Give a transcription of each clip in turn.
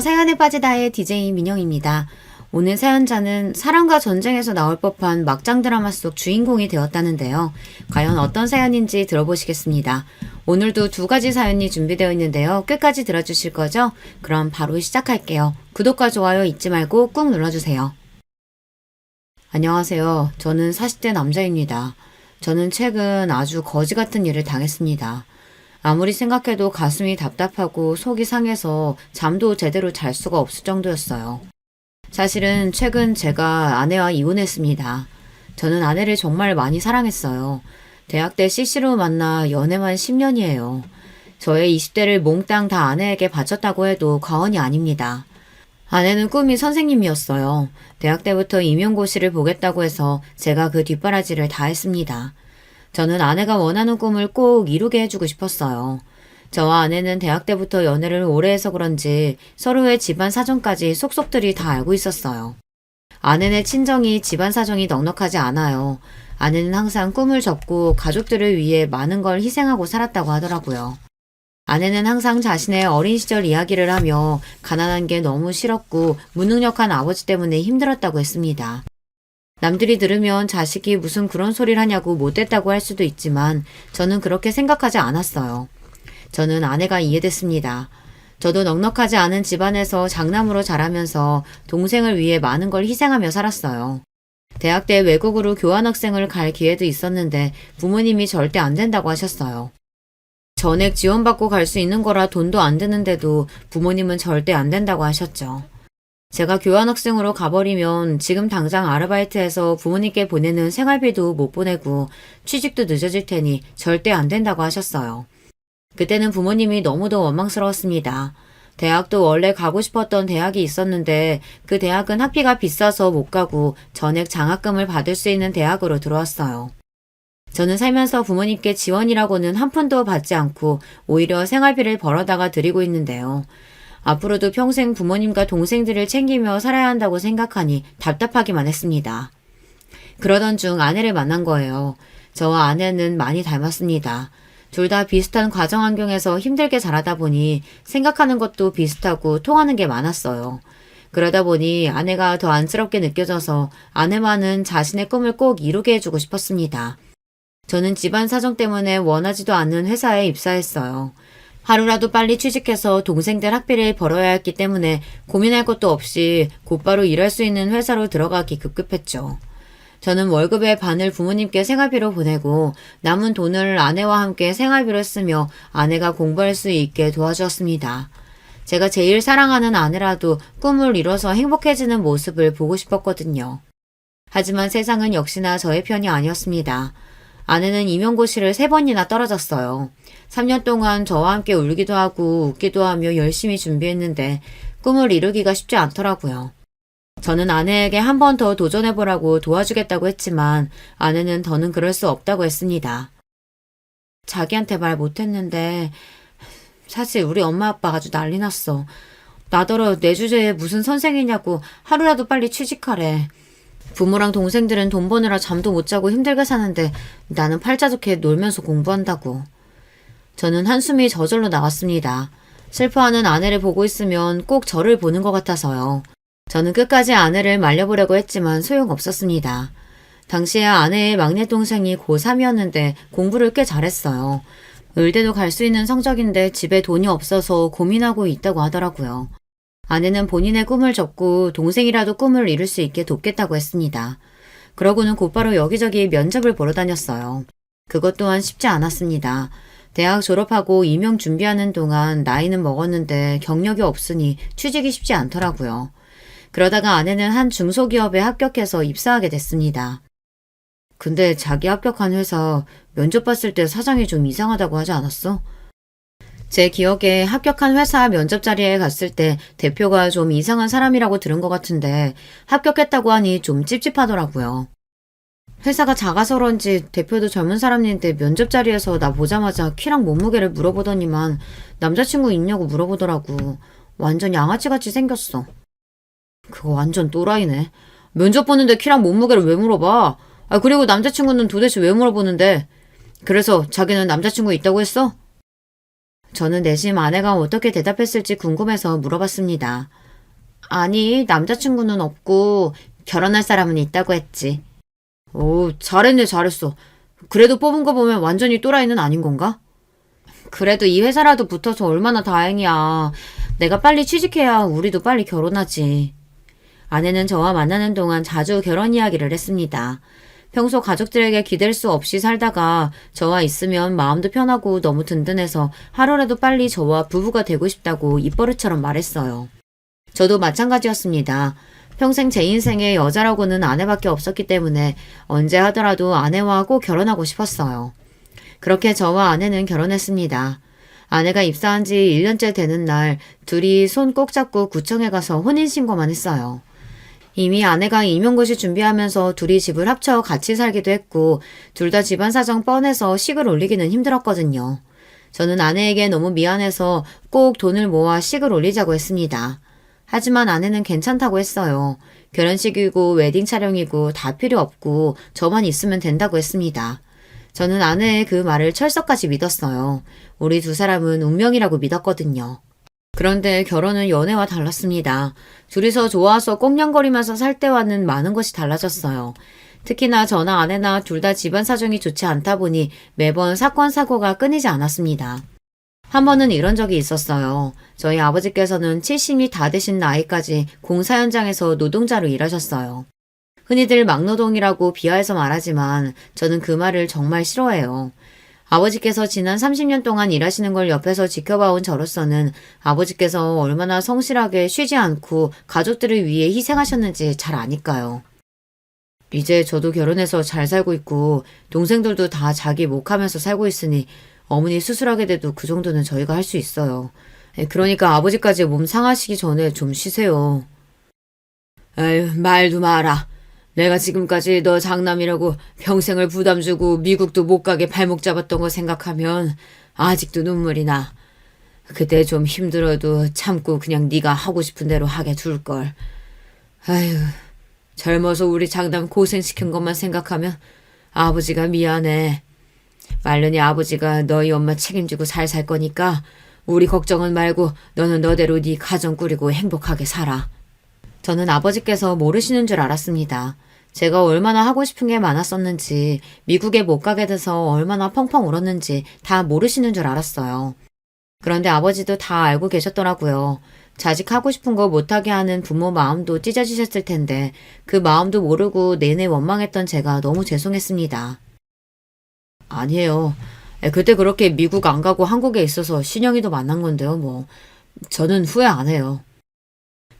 사연에 빠지다의 DJ 민영입니다. 오늘 사연자는 사랑과 전쟁에서 나올 법한 막장 드라마 속 주인공이 되었다는데요. 과연 어떤 사연인지 들어보시겠습니다. 오늘도 두 가지 사연이 준비되어 있는데요. 끝까지 들어주실 거죠? 그럼 바로 시작할게요. 구독과 좋아요 잊지 말고 꾹 눌러주세요. 안녕하세요. 저는 40대 남자입니다. 저는 최근 아주 거지 같은 일을 당했습니다. 아무리 생각해도 가슴이 답답하고 속이 상해서 잠도 제대로 잘 수가 없을 정도였어요. 사실은 최근 제가 아내와 이혼했습니다. 저는 아내를 정말 많이 사랑했어요. 대학 때 CC로 만나 연애만 10년이에요. 저의 20대를 몽땅 다 아내에게 바쳤다고 해도 과언이 아닙니다. 아내는 꿈이 선생님이었어요. 대학 때부터 임용고시를 보겠다고 해서 제가 그 뒷바라지를 다 했습니다. 저는 아내가 원하는 꿈을 꼭 이루게 해주고 싶었어요. 저와 아내는 대학 때부터 연애를 오래 해서 그런지 서로의 집안 사정까지 속속들이 다 알고 있었어요. 아내네 친정이 집안 사정이 넉넉하지 않아요. 아내는 항상 꿈을 접고 가족들을 위해 많은 걸 희생하고 살았다고 하더라고요. 아내는 항상 자신의 어린 시절 이야기를 하며 가난한 게 너무 싫었고 무능력한 아버지 때문에 힘들었다고 했습니다. 남들이 들으면 자식이 무슨 그런 소리를 하냐고 못됐다고 할 수도 있지만 저는 그렇게 생각하지 않았어요. 저는 아내가 이해됐습니다. 저도 넉넉하지 않은 집안에서 장남으로 자라면서 동생을 위해 많은 걸 희생하며 살았어요. 대학 때 외국으로 교환학생을 갈 기회도 있었는데 부모님이 절대 안 된다고 하셨어요. 전액 지원받고 갈 수 있는 거라 돈도 안 드는데도 부모님은 절대 안 된다고 하셨죠. 제가 교환학생으로 가버리면 지금 당장 아르바이트해서 부모님께 보내는 생활비도 못 보내고 취직도 늦어질 테니 절대 안 된다고 하셨어요. 그때는 부모님이 너무도 원망스러웠습니다. 대학도 원래 가고 싶었던 대학이 있었는데 그 대학은 학비가 비싸서 못 가고 전액 장학금을 받을 수 있는 대학으로 들어왔어요. 저는 살면서 부모님께 지원이라고는 한 푼도 받지 않고 오히려 생활비를 벌어다가 드리고 있는데요. 앞으로도 평생 부모님과 동생들을 챙기며 살아야 한다고 생각하니 답답하기만 했습니다. 그러던 중 아내를 만난 거예요. 저와 아내는 많이 닮았습니다. 둘 다 비슷한 가정 환경에서 힘들게 자라다 보니 생각하는 것도 비슷하고 통하는 게 많았어요. 그러다 보니 아내가 더 안쓰럽게 느껴져서 아내만은 자신의 꿈을 꼭 이루게 해주고 싶었습니다. 저는 집안 사정 때문에 원하지도 않는 회사에 입사했어요. 하루라도 빨리 취직해서 동생들 학비를 벌어야 했기 때문에 고민할 것도 없이 곧바로 일할 수 있는 회사로 들어가기 급급했죠. 저는 월급의 반을 부모님께 생활비로 보내고 남은 돈을 아내와 함께 생활비로 쓰며 아내가 공부할 수 있게 도와주었습니다. 제가 제일 사랑하는 아내라도 꿈을 이뤄서 행복해지는 모습을 보고 싶었거든요. 하지만 세상은 역시나 저의 편이 아니었습니다. 아내는 임용고시를 3번이나 떨어졌어요. 3년 동안 저와 함께 울기도 하고 웃기도 하며 열심히 준비했는데 꿈을 이루기가 쉽지 않더라고요. 저는 아내에게 한 번 더 도전해보라고 도와주겠다고 했지만 아내는 더는 그럴 수 없다고 했습니다. 자기한테 말 못했는데 사실 우리 엄마 아빠가 아주 난리 났어. 나더러 내 주제에 무슨 선생이냐고 하루라도 빨리 취직하래. 부모랑 동생들은 돈 버느라 잠도 못 자고 힘들게 사는데 나는 팔자좋게 놀면서 공부한다고. 저는 한숨이 저절로 나왔습니다. 슬퍼하는 아내를 보고 있으면 꼭 저를 보는 것 같아서요. 저는 끝까지 아내를 말려보려고 했지만 소용없었습니다. 당시에 아내의 막내 동생이 고3이었는데 공부를 꽤 잘했어요. 의대도 갈 수 있는 성적인데 집에 돈이 없어서 고민하고 있다고 하더라고요. 아내는 본인의 꿈을 접고 동생이라도 꿈을 이룰 수 있게 돕겠다고 했습니다. 그러고는 곧바로 여기저기 면접을 보러 다녔어요. 그것 또한 쉽지 않았습니다. 대학 졸업하고 임용 준비하는 동안 나이는 먹었는데 경력이 없으니 취직이 쉽지 않더라고요. 그러다가 아내는 한 중소기업에 합격해서 입사하게 됐습니다. 근데 자기 합격한 회사 면접 봤을 때 사장이 좀 이상하다고 하지 않았어? 제 기억에 합격한 회사 면접 자리에 갔을 때 대표가 좀 이상한 사람이라고 들은 것 같은데 합격했다고 하니 좀 찝찝하더라고요. 회사가 작아서 그런지 대표도 젊은 사람인데 면접 자리에서 나 보자마자 키랑 몸무게를 물어보더니만 남자친구 있냐고 물어보더라고. 완전 양아치같이 생겼어. 그거 완전 또라이네. 면접 보는데 키랑 몸무게를 왜 물어봐? 그리고 남자친구는 도대체 왜 물어보는데? 그래서 자기는 남자친구 있다고 했어? 저는 내심 아내가 어떻게 대답했을지 궁금해서 물어봤습니다. 아니, 남자친구는 없고 결혼할 사람은 있다고 했지. 오, 잘했네, 잘했어. 그래도 뽑은 거 보면 완전히 또라이는 아닌 건가? 그래도 이 회사라도 붙어서 얼마나 다행이야. 내가 빨리 취직해야 우리도 빨리 결혼하지. 아내는 저와 만나는 동안 자주 결혼 이야기를 했습니다. 평소 가족들에게 기댈 수 없이 살다가 저와 있으면 마음도 편하고 너무 든든해서 하루라도 빨리 저와 부부가 되고 싶다고 입버릇처럼 말했어요. 저도 마찬가지였습니다. 평생 제 인생에 여자라고는 아내밖에 없었기 때문에 언제 하더라도 아내와 꼭 결혼하고 싶었어요. 그렇게 저와 아내는 결혼했습니다. 아내가 입사한 지 1년째 되는 날 둘이 손 꼭 잡고 구청에 가서 혼인신고만 했어요. 이미 아내가 임용고시 준비하면서 둘이 집을 합쳐 같이 살기도 했고 둘 다 집안 사정 뻔해서 식을 올리기는 힘들었거든요. 저는 아내에게 너무 미안해서 꼭 돈을 모아 식을 올리자고 했습니다. 하지만 아내는 괜찮다고 했어요. 결혼식이고 웨딩 촬영이고 다 필요 없고 저만 있으면 된다고 했습니다. 저는 아내의 그 말을 철석까지 믿었어요. 우리 두 사람은 운명이라고 믿었거든요. 그런데 결혼은 연애와 달랐습니다. 둘이서 좋아서 꽁냥거리면서 살 때와는 많은 것이 달라졌어요. 특히나 저나 아내나 둘 다 집안 사정이 좋지 않다 보니 매번 사건 사고가 끊이지 않았습니다. 한 번은 이런 적이 있었어요. 저희 아버지께서는 70이 다 되신 나이까지 공사 현장에서 노동자로 일하셨어요. 흔히들 막노동이라고 비하해서 말하지만 저는 그 말을 정말 싫어해요. 아버지께서 지난 30년 동안 일하시는 걸 옆에서 지켜봐온 저로서는 아버지께서 얼마나 성실하게 쉬지 않고 가족들을 위해 희생하셨는지 잘 아니까요. 이제 저도 결혼해서 잘 살고 있고 동생들도 다 자기 목하면서 살고 있으니 어머니 수술하게 돼도 그 정도는 저희가 할 수 있어요. 그러니까 아버지까지 몸 상하시기 전에 좀 쉬세요. 에휴, 말도 마라. 내가 지금까지 너 장남이라고 평생을 부담 주고 미국도 못 가게 발목 잡았던 거 생각하면 아직도 눈물이 나. 그때 좀 힘들어도 참고 그냥 네가 하고 싶은 대로 하게 둘걸. 아휴, 젊어서 우리 장남 고생시킨 것만 생각하면 아버지가 미안해. 말르니 아버지가 너희 엄마 책임지고 잘 살 거니까 우리 걱정은 말고 너는 너대로 네 가정 꾸리고 행복하게 살아. 저는 아버지께서 모르시는 줄 알았습니다. 제가 얼마나 하고 싶은 게 많았었는지, 미국에 못 가게 돼서 얼마나 펑펑 울었는지 다 모르시는 줄 알았어요. 그런데 아버지도 다 알고 계셨더라고요. 자식 하고 싶은 거 못하게 하는 부모 마음도 찢어지셨을 텐데 그 마음도 모르고 내내 원망했던 제가 너무 죄송했습니다. 아니에요. 그때 그렇게 미국 안 가고 한국에 있어서 신영이도 만난 건데요, 뭐. 저는 후회 안 해요.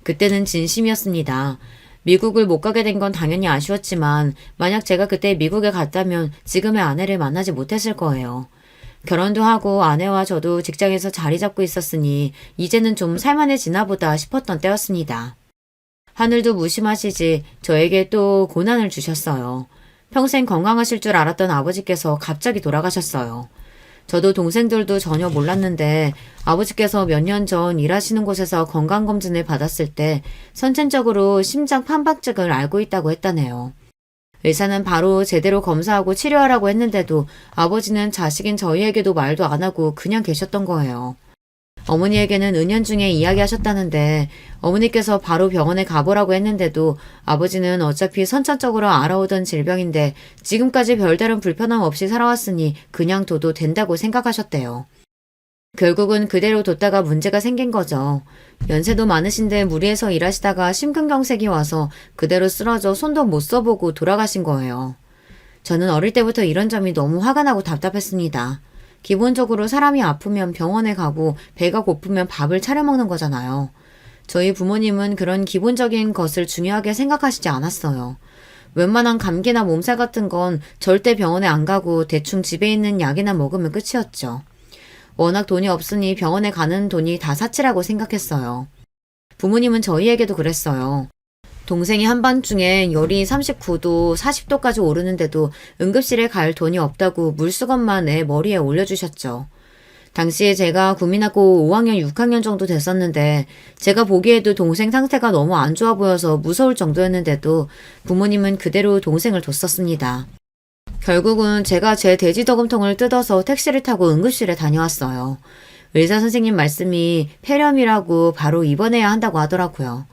그때는 진심이었습니다. 미국을 못 가게 된 건 당연히 아쉬웠지만 만약 제가 그때 미국에 갔다면 지금의 아내를 만나지 못했을 거예요. 결혼도 하고 아내와 저도 직장에서 자리 잡고 있었으니 이제는 좀 살만해지나 보다 싶었던 때였습니다. 하늘도 무심하시지 저에게 또 고난을 주셨어요. 평생 건강하실 줄 알았던 아버지께서 갑자기 돌아가셨어요. 저도 동생들도 전혀 몰랐는데 아버지께서 몇 년 전 일하시는 곳에서 건강검진을 받았을 때 선천적으로 심장 판박증을 앓고 있다고 했다네요. 의사는 바로 제대로 검사하고 치료하라고 했는데도 아버지는 자식인 저희에게도 말도 안 하고 그냥 계셨던 거예요. 어머니에게는 은연중에 이야기하셨다는데 어머니께서 바로 병원에 가보라고 했는데도 아버지는 어차피 선천적으로 알아오던 질병인데 지금까지 별다른 불편함 없이 살아왔으니 그냥 둬도 된다고 생각하셨대요. 결국은 그대로 뒀다가 문제가 생긴 거죠. 연세도 많으신데 무리해서 일하시다가 심근경색이 와서 그대로 쓰러져 손도 못 써보고 돌아가신 거예요. 저는 어릴 때부터 이런 점이 너무 화가 나고 답답했습니다. 기본적으로 사람이 아프면 병원에 가고 배가 고프면 밥을 차려 먹는 거잖아요. 저희 부모님은 그런 기본적인 것을 중요하게 생각하시지 않았어요. 웬만한 감기나 몸살 같은 건 절대 병원에 안 가고 대충 집에 있는 약이나 먹으면 끝이었죠. 워낙 돈이 없으니 병원에 가는 돈이 다 사치라고 생각했어요. 부모님은 저희에게도 그랬어요. 동생이 한밤중에 열이 39도, 40도까지 오르는데도 응급실에 갈 돈이 없다고 물수건만 애 머리에 올려주셨죠. 당시에 제가 국민학교 5학년, 6학년 정도 됐었는데 제가 보기에도 동생 상태가 너무 안 좋아 보여서 무서울 정도였는데도 부모님은 그대로 동생을 뒀었습니다. 결국은 제가 제 돼지 저금통을 뜯어서 택시를 타고 응급실에 다녀왔어요. 의사 선생님 말씀이 폐렴이라고 바로 입원해야 한다고 하더라고요.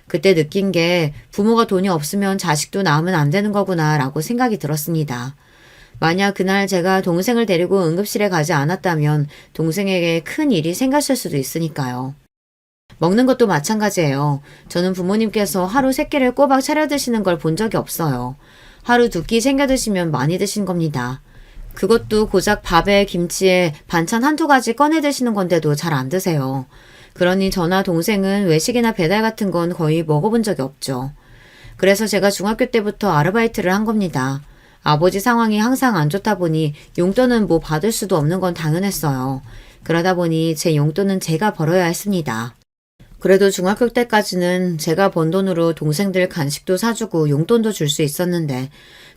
그때 느낀 게 부모가 돈이 없으면 자식도 낳으면 안 되는 거구나 라고 생각이 들었습니다. 만약 그날 제가 동생을 데리고 응급실에 가지 않았다면 동생에게 큰 일이 생겼을 수도 있으니까요. 먹는 것도 마찬가지예요. 저는 부모님께서 하루 3끼를 꼬박 차려 드시는 걸 본 적이 없어요. 하루 2끼 챙겨 드시면 많이 드신 겁니다. 그것도 고작 밥에 김치에 반찬 한두 가지 꺼내 드시는 건데도 잘 안 드세요. 그러니 저나 동생은 외식이나 배달 같은 건 거의 먹어본 적이 없죠. 그래서 제가 중학교 때부터 아르바이트를 한 겁니다. 아버지 상황이 항상 안 좋다 보니 용돈은 뭐 받을 수도 없는 건 당연했어요. 그러다 보니 제 용돈은 제가 벌어야 했습니다. 그래도 중학교 때까지는 제가 번 돈으로 동생들 간식도 사주고 용돈도 줄 수 있었는데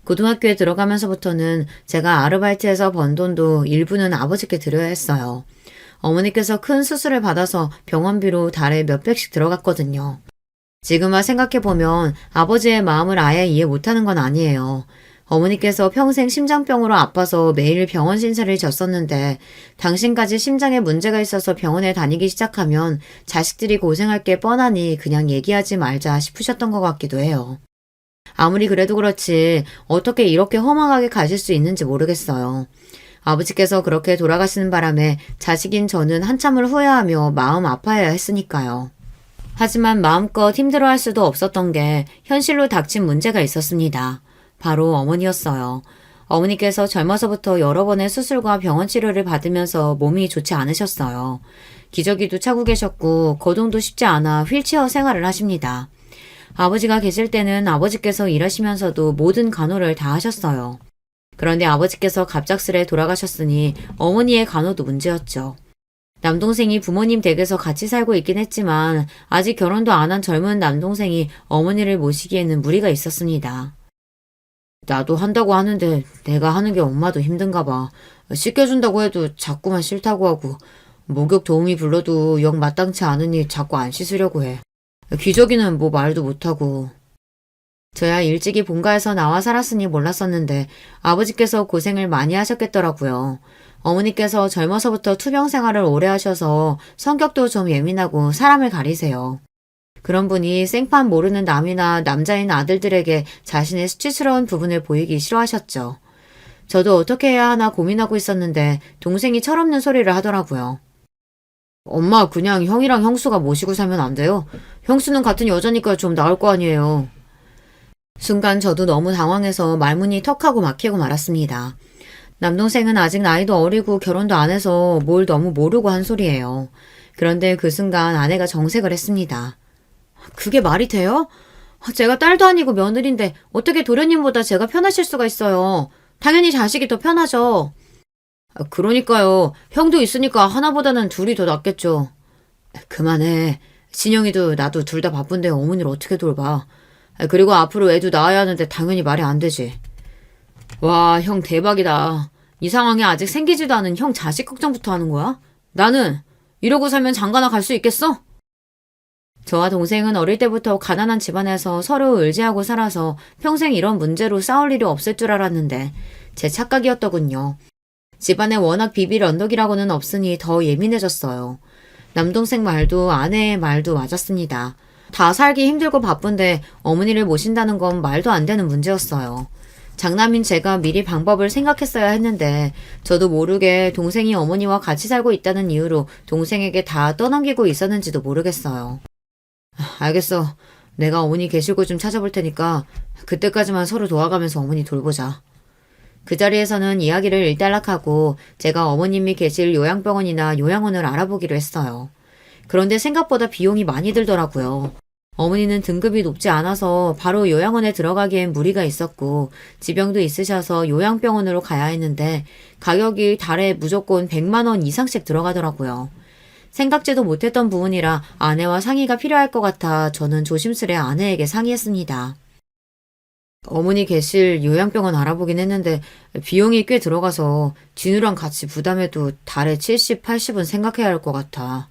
고등학교에 들어가면서부터는 제가 아르바이트해서 번 돈도 일부는 아버지께 드려야 했어요. 어머니께서 큰 수술을 받아서 병원비로 달에 몇백씩 들어갔거든요. 지금 와 생각해보면 아버지의 마음을 아예 이해 못하는 건 아니에요. 어머니께서 평생 심장병으로 아파서 매일 병원 신세를 졌었는데 당신까지 심장에 문제가 있어서 병원에 다니기 시작하면 자식들이 고생할 게 뻔하니 그냥 얘기하지 말자 싶으셨던 것 같기도 해요. 아무리 그래도 그렇지 어떻게 이렇게 허망하게 가실 수 있는지 모르겠어요. 아버지께서 그렇게 돌아가시는 바람에 자식인 저는 한참을 후회하며 마음 아파해야 했으니까요. 하지만 마음껏 힘들어할 수도 없었던 게 현실로 닥친 문제가 있었습니다. 바로 어머니였어요. 어머니께서 젊어서부터 여러 번의 수술과 병원 치료를 받으면서 몸이 좋지 않으셨어요. 기저귀도 차고 계셨고 거동도 쉽지 않아 휠체어 생활을 하십니다. 아버지가 계실 때는 아버지께서 일하시면서도 모든 간호를 다 하셨어요. 그런데 아버지께서 갑작스레 돌아가셨으니 어머니의 간호도 문제였죠. 남동생이 부모님 댁에서 같이 살고 있긴 했지만 아직 결혼도 안 한 젊은 남동생이 어머니를 모시기에는 무리가 있었습니다. 나도 한다고 하는데 내가 하는 게 엄마도 힘든가 봐. 씻겨준다고 해도 자꾸만 싫다고 하고 목욕 도우미 불러도 영 마땅치 않으니 자꾸 안 씻으려고 해. 기저귀는 뭐 말도 못하고. 저야 일찍이 본가에서 나와 살았으니 몰랐었는데 아버지께서 고생을 많이 하셨겠더라고요. 어머니께서 젊어서부터 투병 생활을 오래 하셔서 성격도 좀 예민하고 사람을 가리세요. 그런 분이 생판 모르는 남이나 남자인 아들들에게 자신의 수치스러운 부분을 보이기 싫어하셨죠. 저도 어떻게 해야 하나 고민하고 있었는데 동생이 철없는 소리를 하더라고요. 엄마 그냥 형이랑 형수가 모시고 살면 안 돼요? 형수는 같은 여자니까 좀 나을 거 아니에요. 순간 저도 너무 당황해서 말문이 턱하고 막히고 말았습니다. 남동생은 아직 나이도 어리고 결혼도 안 해서 뭘 너무 모르고 한 소리예요. 그런데 그 순간 아내가 정색을 했습니다. 그게 말이 돼요? 제가 딸도 아니고 며느리인데 어떻게 도련님보다 제가 편하실 수가 있어요. 당연히 자식이 더 편하죠. 그러니까요. 형도 있으니까 하나보다는 둘이 더 낫겠죠. 그만해. 신영이도 나도 둘 다 바쁜데 어머니를 어떻게 돌봐. 그리고 앞으로 애도 낳아야 하는데 당연히 말이 안 되지. 와, 형 대박이다. 이 상황에 아직 생기지도 않은 형 자식 걱정부터 하는 거야? 나는 이러고 살면 장가나 갈 수 있겠어? 저와 동생은 어릴 때부터 가난한 집안에서 서로 의지하고 살아서 평생 이런 문제로 싸울 일이 없을 줄 알았는데 제 착각이었더군요. 집안에 워낙 비빌 언덕이라고는 없으니 더 예민해졌어요. 남동생 말도 아내의 말도 맞았습니다. 다 살기 힘들고 바쁜데 어머니를 모신다는 건 말도 안 되는 문제였어요. 장남인 제가 미리 방법을 생각했어야 했는데 저도 모르게 동생이 어머니와 같이 살고 있다는 이유로 동생에게 다 떠넘기고 있었는지도 모르겠어요. 알겠어. 내가 어머니 계실 곳 좀 찾아볼 테니까 그때까지만 서로 도와가면서 어머니 돌보자. 그 자리에서는 이야기를 일단락하고 제가 어머님이 계실 요양병원이나 요양원을 알아보기로 했어요. 그런데 생각보다 비용이 많이 들더라고요. 어머니는 등급이 높지 않아서 바로 요양원에 들어가기엔 무리가 있었고 지병도 있으셔서 요양병원으로 가야 했는데 가격이 달에 무조건 100만 원 이상씩 들어가더라고요. 생각지도 못했던 부분이라 아내와 상의가 필요할 것 같아 저는 조심스레 아내에게 상의했습니다. 어머니 계실 요양병원 알아보긴 했는데 비용이 꽤 들어가서 진우랑 같이 부담해도 달에 70, 80은 생각해야 할 것 같아.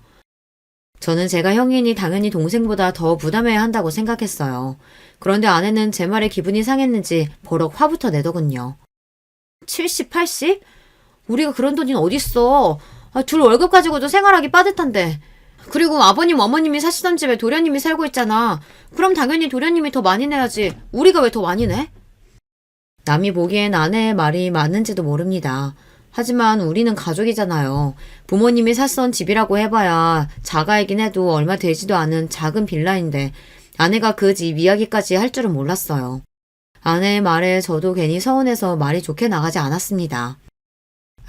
저는 제가 형이니 당연히 동생보다 더 부담해야 한다고 생각했어요. 그런데 아내는 제 말에 기분이 상했는지 버럭 화부터 내더군요. 70, 80? 우리가 그런 돈이 어딨어. 둘 월급 가지고도 생활하기 빠듯한데. 그리고 아버님, 어머님이 사시던 집에 도련님이 살고 있잖아. 그럼 당연히 도련님이 더 많이 내야지. 우리가 왜 더 많이 내? 남이 보기엔 아내의 말이 맞는지도 모릅니다. 하지만 우리는 가족이잖아요. 부모님이 샀던 집이라고 해봐야 자가이긴 해도 얼마 되지도 않은 작은 빌라인데 아내가 그 집 이야기까지 할 줄은 몰랐어요. 아내의 말에 저도 괜히 서운해서 말이 좋게 나가지 않았습니다.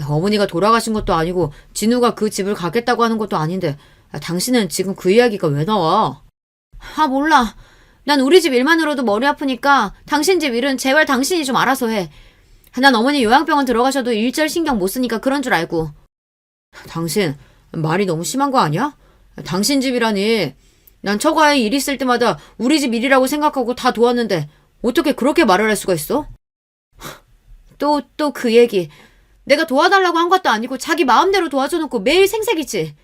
어머니가 돌아가신 것도 아니고 진우가 그 집을 갖겠다고 하는 것도 아닌데 당신은 지금 그 이야기가 왜 나와? 몰라. 난 우리 집 일만으로도 머리 아프니까 당신 집 일은 제발 당신이 좀 알아서 해. 난 어머니 요양병원 들어가셔도 일절 신경 못 쓰니까 그런 줄 알고. 당신 말이 너무 심한 거 아니야? 당신 집이라니. 난 처가에 일 있을 때마다 우리 집 일이라고 생각하고 다 도왔는데 어떻게 그렇게 말을 할 수가 있어? 또 그 얘기. 내가 도와달라고 한 것도 아니고 자기 마음대로 도와줘놓고 매일 생색이지.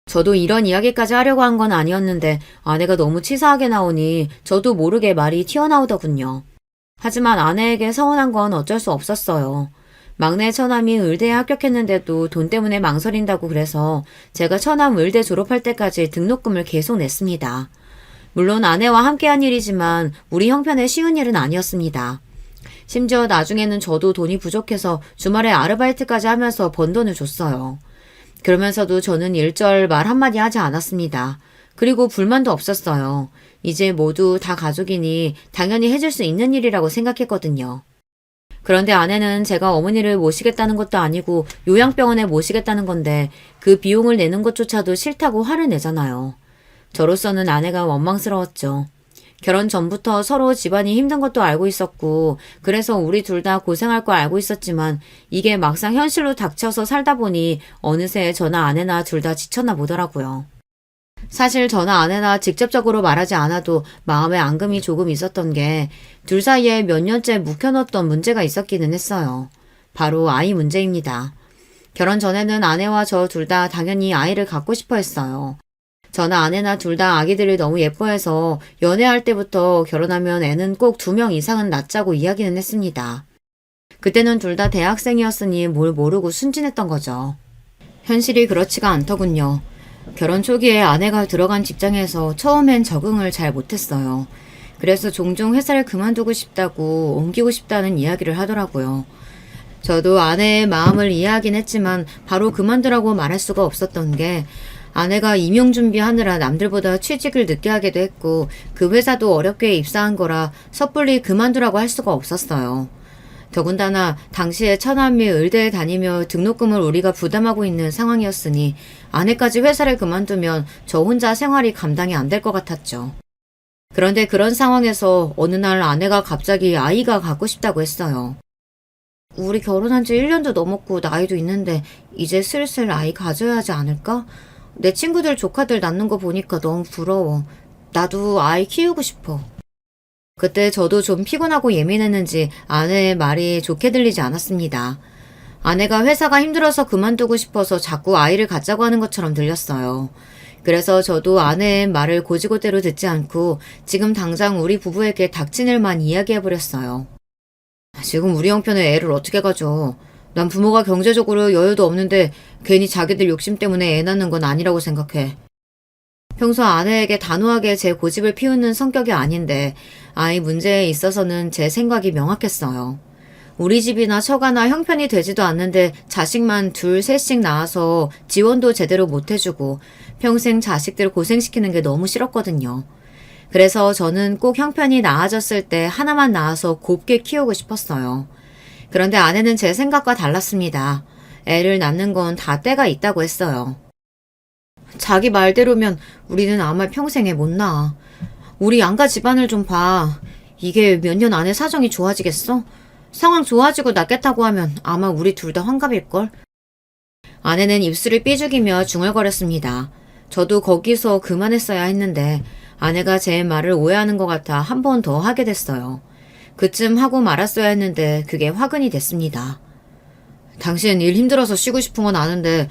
저도 이런 이야기까지 하려고 한 건 아니었는데 아내가 너무 치사하게 나오니 저도 모르게 말이 튀어나오더군요. 하지만 아내에게 서운한 건 어쩔 수 없었어요. 막내 처남이 의대에 합격했는데도 돈 때문에 망설인다고 그래서 제가 처남 의대 졸업할 때까지 등록금을 계속 냈습니다. 물론 아내와 함께한 일이지만 우리 형편에 쉬운 일은 아니었습니다. 심지어 나중에는 저도 돈이 부족해서 주말에 아르바이트까지 하면서 번 돈을 줬어요. 그러면서도 저는 일절 말 한마디 하지 않았습니다. 그리고 불만도 없었어요. 이제 모두 다 가족이니 당연히 해줄 수 있는 일이라고 생각했거든요. 그런데 아내는 제가 어머니를 모시겠다는 것도 아니고 요양병원에 모시겠다는 건데 그 비용을 내는 것조차도 싫다고 화를 내잖아요. 저로서는 아내가 원망스러웠죠. 결혼 전부터 서로 집안이 힘든 것도 알고 있었고 그래서 우리 둘 다 고생할 거 알고 있었지만 이게 막상 현실로 닥쳐서 살다 보니 어느새 저나 아내나 둘 다 지쳤나 보더라고요. 사실 저나 아내나 직접적으로 말하지 않아도 마음에 앙금이 조금 있었던 게 둘 사이에 몇 년째 묵혀놓던 문제가 있었기는 했어요. 바로 아이 문제입니다. 결혼 전에는 아내와 저 둘 다 당연히 아이를 갖고 싶어 했어요. 저나 아내나 둘 다 아기들을 너무 예뻐해서 연애할 때부터 결혼하면 애는 꼭 2명 이상은 낳자고 이야기는 했습니다. 그때는 둘 다 대학생이었으니 뭘 모르고 순진했던 거죠. 현실이 그렇지가 않더군요. 결혼 초기에 아내가 들어간 직장에서 처음엔 적응을 잘 못했어요. 그래서 종종 회사를 그만두고 싶다고 옮기고 싶다는 이야기를 하더라고요. 저도 아내의 마음을 이해하긴 했지만 바로 그만두라고 말할 수가 없었던 게 아내가 임용 준비하느라 남들보다 취직을 늦게 하기도 했고 그 회사도 어렵게 입사한 거라 섣불리 그만두라고 할 수가 없었어요. 더군다나 당시에 처남이 의대에 다니며 등록금을 우리가 부담하고 있는 상황이었으니 아내까지 회사를 그만두면 저 혼자 생활이 감당이 안 될 것 같았죠. 그런데 그런 상황에서 어느 날 아내가 갑자기 아이가 갖고 싶다고 했어요. 우리 결혼한 지 1년도 넘었고 나이도 있는데 이제 슬슬 아이 가져야 하지 않을까? 내 친구들 조카들 낳는 거 보니까 너무 부러워. 나도 아이 키우고 싶어. 그때 저도 좀 피곤하고 예민했는지 아내의 말이 좋게 들리지 않았습니다. 아내가 회사가 힘들어서 그만두고 싶어서 자꾸 아이를 갖자고 하는 것처럼 들렸어요. 그래서 저도 아내의 말을 고지고대로 듣지 않고 지금 당장 우리 부부에게 닥친 일만 이야기해버렸어요. 지금 우리 형편에 애를 어떻게 가져? 난 부모가 경제적으로 여유도 없는데 괜히 자기들 욕심 때문에 애 낳는 건 아니라고 생각해. 평소 아내에게 단호하게 제 고집을 피우는 성격이 아닌데 아이 문제에 있어서는 제 생각이 명확했어요. 우리 집이나 처가나 형편이 되지도 않는데 자식만 둘, 셋씩 낳아서 지원도 제대로 못 해주고 평생 자식들 고생시키는 게 너무 싫었거든요. 그래서 저는 꼭 형편이 나아졌을 때 하나만 낳아서 곱게 키우고 싶었어요. 그런데 아내는 제 생각과 달랐습니다. 애를 낳는 건 다 때가 있다고 했어요. 자기 말대로면 우리는 아마 평생에 못 낳아. 우리 양가 집안을 좀 봐. 이게 몇 년 안에 사정이 좋아지겠어? 상황 좋아지고 낫겠다고 하면 아마 우리 둘 다 환갑일걸? 아내는 입술을 삐죽이며 중얼거렸습니다. 저도 거기서 그만했어야 했는데 아내가 제 말을 오해하는 것 같아 한 번 더 하게 됐어요. 그쯤 하고 말았어야 했는데 그게 화근이 됐습니다. 당신 일 힘들어서 쉬고 싶은 건 아는데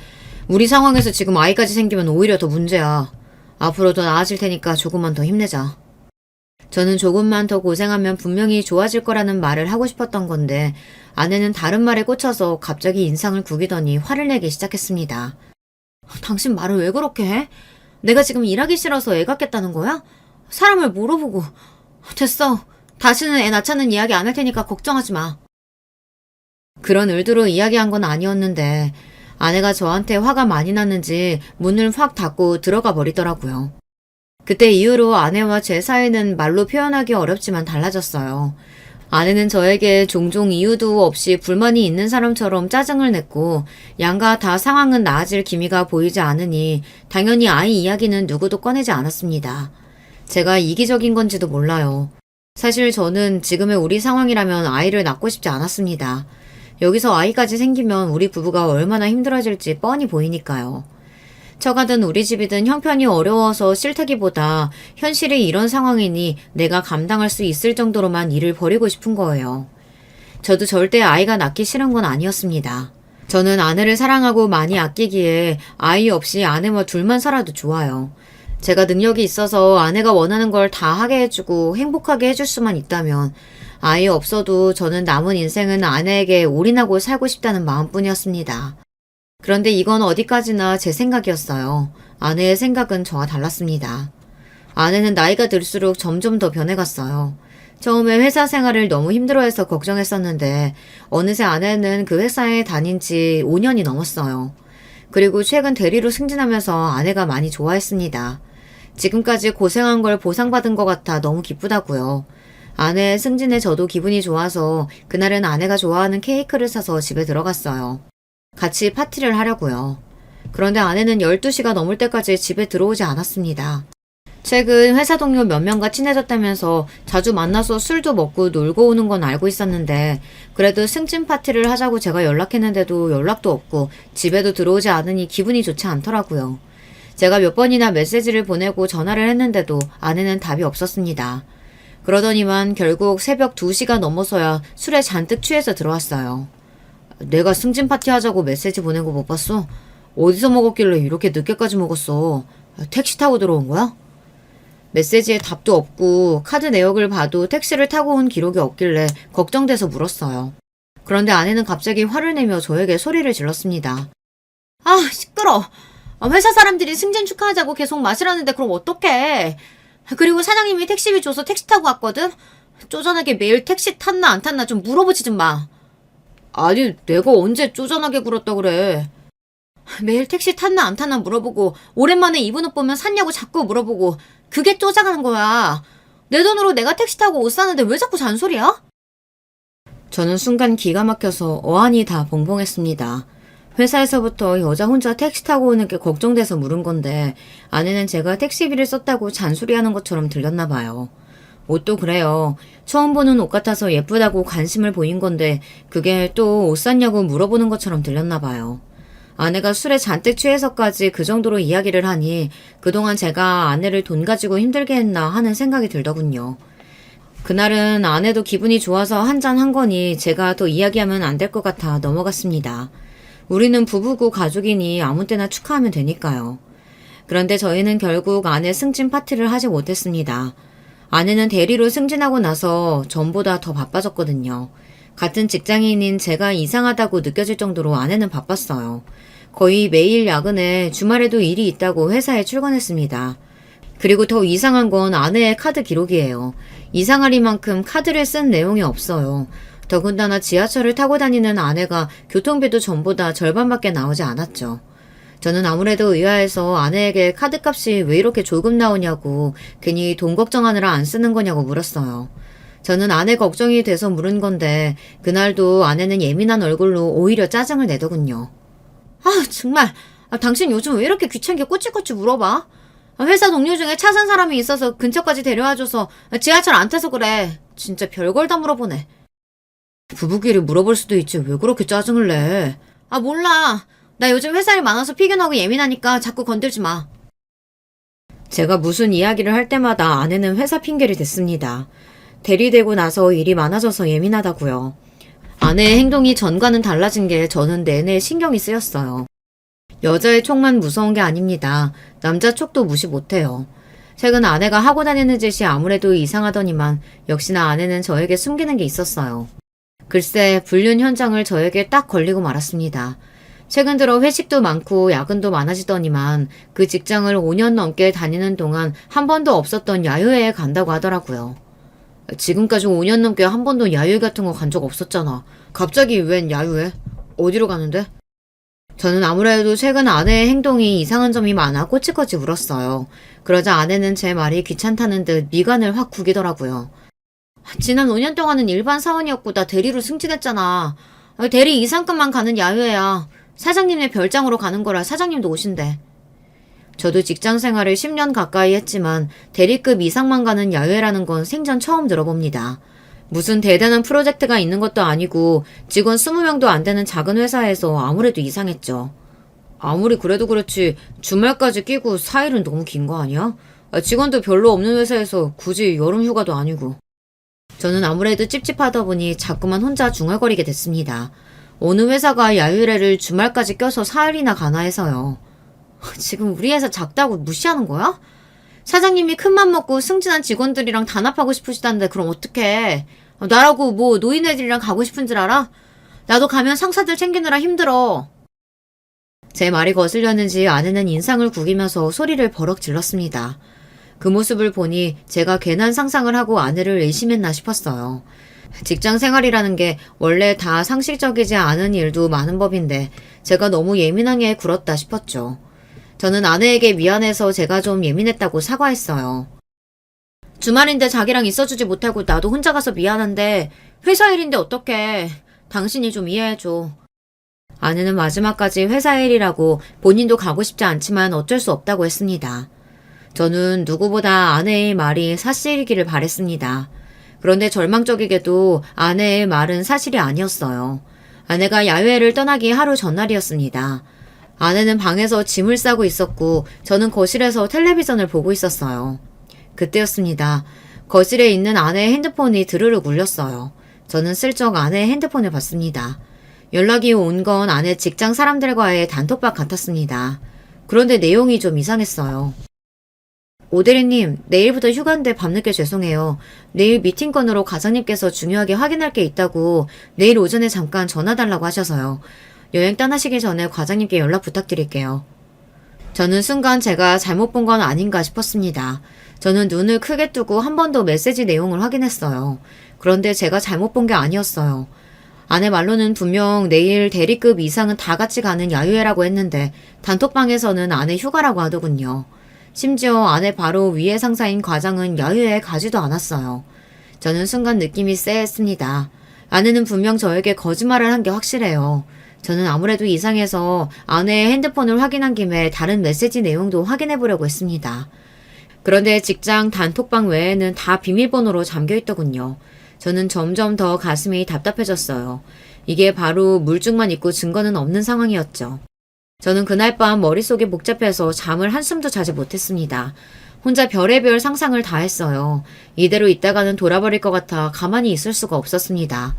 우리 상황에서 지금 아이까지 생기면 오히려 더 문제야. 앞으로 더 나아질 테니까 조금만 더 힘내자. 저는 조금만 더 고생하면 분명히 좋아질 거라는 말을 하고 싶었던 건데 아내는 다른 말에 꽂혀서 갑자기 인상을 구기더니 화를 내기 시작했습니다. 당신 말을 왜 그렇게 해? 내가 지금 일하기 싫어서 애 갖겠다는 거야? 사람을 물어보고. 됐어. 다시는 애 낳자는 이야기 안 할 테니까 걱정하지 마. 그런 의도로 이야기한 건 아니었는데 아내가 저한테 화가 많이 났는지 문을 확 닫고 들어가 버리더라고요. 그때 이후로 아내와 제 사이는 말로 표현하기 어렵지만 달라졌어요. 아내는 저에게 종종 이유도 없이 불만이 있는 사람처럼 짜증을 냈고 양가 다 상황은 나아질 기미가 보이지 않으니 당연히 아이 이야기는 누구도 꺼내지 않았습니다. 제가 이기적인 건지도 몰라요. 사실 저는 지금의 우리 상황이라면 아이를 낳고 싶지 않았습니다. 여기서 아이까지 생기면 우리 부부가 얼마나 힘들어질지 뻔히 보이니까요. 처가든 우리 집이든 형편이 어려워서 싫다기보다 현실이 이런 상황이니 내가 감당할 수 있을 정도로만 일을 벌이고 싶은 거예요. 저도 절대 아이가 낳기 싫은 건 아니었습니다. 저는 아내를 사랑하고 많이 아끼기에 아이 없이 아내와 둘만 살아도 좋아요. 제가 능력이 있어서 아내가 원하는 걸 다 하게 해주고 행복하게 해줄 수만 있다면 아이 없어도 저는 남은 인생은 아내에게 올인하고 살고 싶다는 마음뿐이었습니다. 그런데 이건 어디까지나 제 생각이었어요. 아내의 생각은 저와 달랐습니다. 아내는 나이가 들수록 점점 더 변해갔어요. 처음에 회사 생활을 너무 힘들어해서 걱정했었는데 어느새 아내는 그 회사에 다닌 지 5년이 넘었어요. 그리고 최근 대리로 승진하면서 아내가 많이 좋아했습니다. 지금까지 고생한 걸 보상받은 것 같아 너무 기쁘다고요. 아내의 승진에 저도 기분이 좋아서 그날은 아내가 좋아하는 케이크를 사서 집에 들어갔어요. 같이 파티를 하려고요. 그런데 아내는 12시가 넘을 때까지 집에 들어오지 않았습니다. 최근 회사 동료 몇 명과 친해졌다면서 자주 만나서 술도 먹고 놀고 오는 건 알고 있었는데 그래도 승진 파티를 하자고 제가 연락했는데도 연락도 없고 집에도 들어오지 않으니 기분이 좋지 않더라고요. 제가 몇 번이나 메시지를 보내고 전화를 했는데도 아내는 답이 없었습니다. 그러더니만 결국 새벽 2시가 넘어서야 술에 잔뜩 취해서 들어왔어요. 내가 승진 파티 하자고 메시지 보낸 거 못 봤어? 어디서 먹었길래 이렇게 늦게까지 먹었어? 택시 타고 들어온 거야? 메시지에 답도 없고 카드 내역을 봐도 택시를 타고 온 기록이 없길래 걱정돼서 물었어요. 그런데 아내는 갑자기 화를 내며 저에게 소리를 질렀습니다. 아, 시끄러. 회사 사람들이 승진 축하하자고 계속 마시라는데 그럼 어떡해. 그리고 사장님이 택시비 줘서 택시 타고 왔거든? 쪼잔하게 매일 택시 탔나 안 탔나 좀 물어보지 좀 마. 아니, 내가 언제 쪼잔하게 굴었다 그래. 매일 택시 탔나 안 탔나 물어보고 오랜만에 입은 옷 보면 샀냐고 자꾸 물어보고 그게 쪼잔한 거야. 내 돈으로 내가 택시 타고 옷 사는데 왜 자꾸 잔소리야? 저는 순간 기가 막혀서 어안이 다 벙벙했습니다. 회사에서부터 여자 혼자 택시 타고 오는 게 걱정돼서 물은 건데 아내는 제가 택시비를 썼다고 잔소리하는 것처럼 들렸나 봐요. 옷도 그래요. 처음 보는 옷 같아서 예쁘다고 관심을 보인 건데 그게 또 옷 샀냐고 물어보는 것처럼 들렸나 봐요. 아내가 술에 잔뜩 취해서까지 그 정도로 이야기를 하니 그동안 제가 아내를 돈 가지고 힘들게 했나 하는 생각이 들더군요. 그날은 아내도 기분이 좋아서 한잔 한 거니 제가 더 이야기하면 안 될 것 같아 넘어갔습니다. 우리는 부부고 가족이니 아무 때나 축하하면 되니까요. 그런데 저희는 결국 아내 승진 파티를 하지 못했습니다. 아내는 대리로 승진하고 나서 전보다 더 바빠졌거든요. 같은 직장인인 제가 이상하다고 느껴질 정도로 아내는 바빴어요. 거의 매일 야근에 주말에도 일이 있다고 회사에 출근했습니다. 그리고 더 이상한 건 아내의 카드 기록이에요. 이상하리만큼 카드를 쓴 내용이 없어요. 더군다나 지하철을 타고 다니는 아내가 교통비도 전보다 절반밖에 나오지 않았죠. 저는 아무래도 의아해서 아내에게 카드값이 왜 이렇게 조금 나오냐고 괜히 돈 걱정하느라 안 쓰는 거냐고 물었어요. 저는 아내 걱정이 돼서 물은 건데 그날도 아내는 예민한 얼굴로 오히려 짜증을 내더군요. 아 정말 당신 요즘 왜 이렇게 귀찮게 꼬치꼬치 물어봐? 회사 동료 중에 차 산 사람이 있어서 근처까지 데려와줘서 지하철 안 타서 그래. 진짜 별걸 다 물어보네. 부부끼리 물어볼 수도 있지 왜 그렇게 짜증을 내. 아 몰라. 나 요즘 회사 일 많아서 피곤하고 예민하니까 자꾸 건들지 마. 제가 무슨 이야기를 할 때마다 아내는 회사 핑계를 댔습니다. 대리되고 나서 일이 많아져서 예민하다고요. 아내의 행동이 전과는 달라진 게 저는 내내 신경이 쓰였어요. 여자의 촉만 무서운 게 아닙니다. 남자 촉도 무시 못해요. 최근 아내가 하고 다니는 짓이 아무래도 이상하더니만 역시나 아내는 저에게 숨기는 게 있었어요. 글쎄, 불륜 현장을 저에게 딱 걸리고 말았습니다. 최근 들어 회식도 많고 야근도 많아지더니만 그 직장을 5년 넘게 다니는 동안 한 번도 없었던 야유회에 간다고 하더라고요. 지금까지 5년 넘게 한 번도 야유회 같은 거 간 적 없었잖아. 갑자기 웬 야유회? 어디로 가는데? 저는 아무래도 최근 아내의 행동이 이상한 점이 많아 꼬치꼬치 울었어요. 그러자 아내는 제 말이 귀찮다는 듯 미간을 확 구기더라고요. 지난 5년 동안은 일반 사원이었고 나 대리로 승진했잖아. 대리 이상급만 가는 야유회야. 사장님네 별장으로 가는 거라 사장님도 오신대. 저도 직장 생활을 10년 가까이 했지만 대리급 이상만 가는 야유회라는 건 생전 처음 들어봅니다. 무슨 대단한 프로젝트가 있는 것도 아니고 직원 20명도 안 되는 작은 회사에서 아무래도 이상했죠. 아무리 그래도 그렇지 주말까지 끼고 4일은 너무 긴 거 아니야? 직원도 별로 없는 회사에서 굳이 여름 휴가도 아니고. 저는 아무래도 찝찝하다 보니 자꾸만 혼자 중얼거리게 됐습니다. 어느 회사가 야유회를 주말까지 껴서 4일이나 가나 해서요. 지금 우리 회사 작다고 무시하는 거야? 사장님이 큰맘 먹고 승진한 직원들이랑 단합하고 싶으시다는데 그럼 어떡해. 나라고 뭐 노인애들이랑 가고 싶은 줄 알아? 나도 가면 상사들 챙기느라 힘들어. 제 말이 거슬렸는지 아내는 인상을 구기면서 소리를 버럭 질렀습니다. 그 모습을 보니 제가 괜한 상상을 하고 아내를 의심했나 싶었어요. 직장 생활이라는 게 원래 다 상식적이지 않은 일도 많은 법인데 제가 너무 예민하게 굴었다 싶었죠. 저는 아내에게 미안해서 제가 좀 예민했다고 사과했어요. 주말인데 자기랑 있어주지 못하고 나도 혼자 가서 미안한데 회사 일인데 어떡해. 당신이 좀 이해해줘. 아내는 마지막까지 회사 일이라고 본인도 가고 싶지 않지만 어쩔 수 없다고 했습니다. 저는 누구보다 아내의 말이 사실이기를 바랬습니다. 그런데 절망적이게도 아내의 말은 사실이 아니었어요. 아내가 야외를 떠나기 하루 전날이었습니다. 아내는 방에서 짐을 싸고 있었고 저는 거실에서 텔레비전을 보고 있었어요. 그때였습니다. 거실에 있는 아내의 핸드폰이 드르륵 울렸어요. 저는 슬쩍 아내의 핸드폰을 봤습니다. 연락이 온 건 아내 직장 사람들과의 단톡방 같았습니다. 그런데 내용이 좀 이상했어요. 오대리님, 내일부터 휴가인데 밤늦게 죄송해요. 내일 미팅 건으로 과장님께서 중요하게 확인할 게 있다고 내일 오전에 잠깐 전화 달라고 하셔서요. 여행 떠나시기 전에 과장님께 연락 부탁드릴게요. 저는 순간 제가 잘못 본 건 아닌가 싶었습니다. 저는 눈을 크게 뜨고 한 번 더 메시지 내용을 확인했어요. 그런데 제가 잘못 본 게 아니었어요. 아내 말로는 분명 내일 대리급 이상은 다 같이 가는 야유회라고 했는데 단톡방에서는 아내 휴가라고 하더군요. 심지어 아내 바로 위에 상사인 과장은 야유회에 가지도 않았어요. 저는 순간 느낌이 쎄했습니다. 아내는 분명 저에게 거짓말을 한 게 확실해요. 저는 아무래도 이상해서 아내의 핸드폰을 확인한 김에 다른 메시지 내용도 확인해 보려고 했습니다. 그런데 직장 단톡방 외에는 다 비밀번호로 잠겨 있더군요. 저는 점점 더 가슴이 답답해졌어요. 이게 바로 물증만 있고 증거는 없는 상황이었죠. 저는 그날 밤 머릿속이 복잡해서 잠을 한숨도 자지 못했습니다. 혼자 별의별 상상을 다 했어요. 이대로 있다가는 돌아버릴 것 같아 가만히 있을 수가 없었습니다.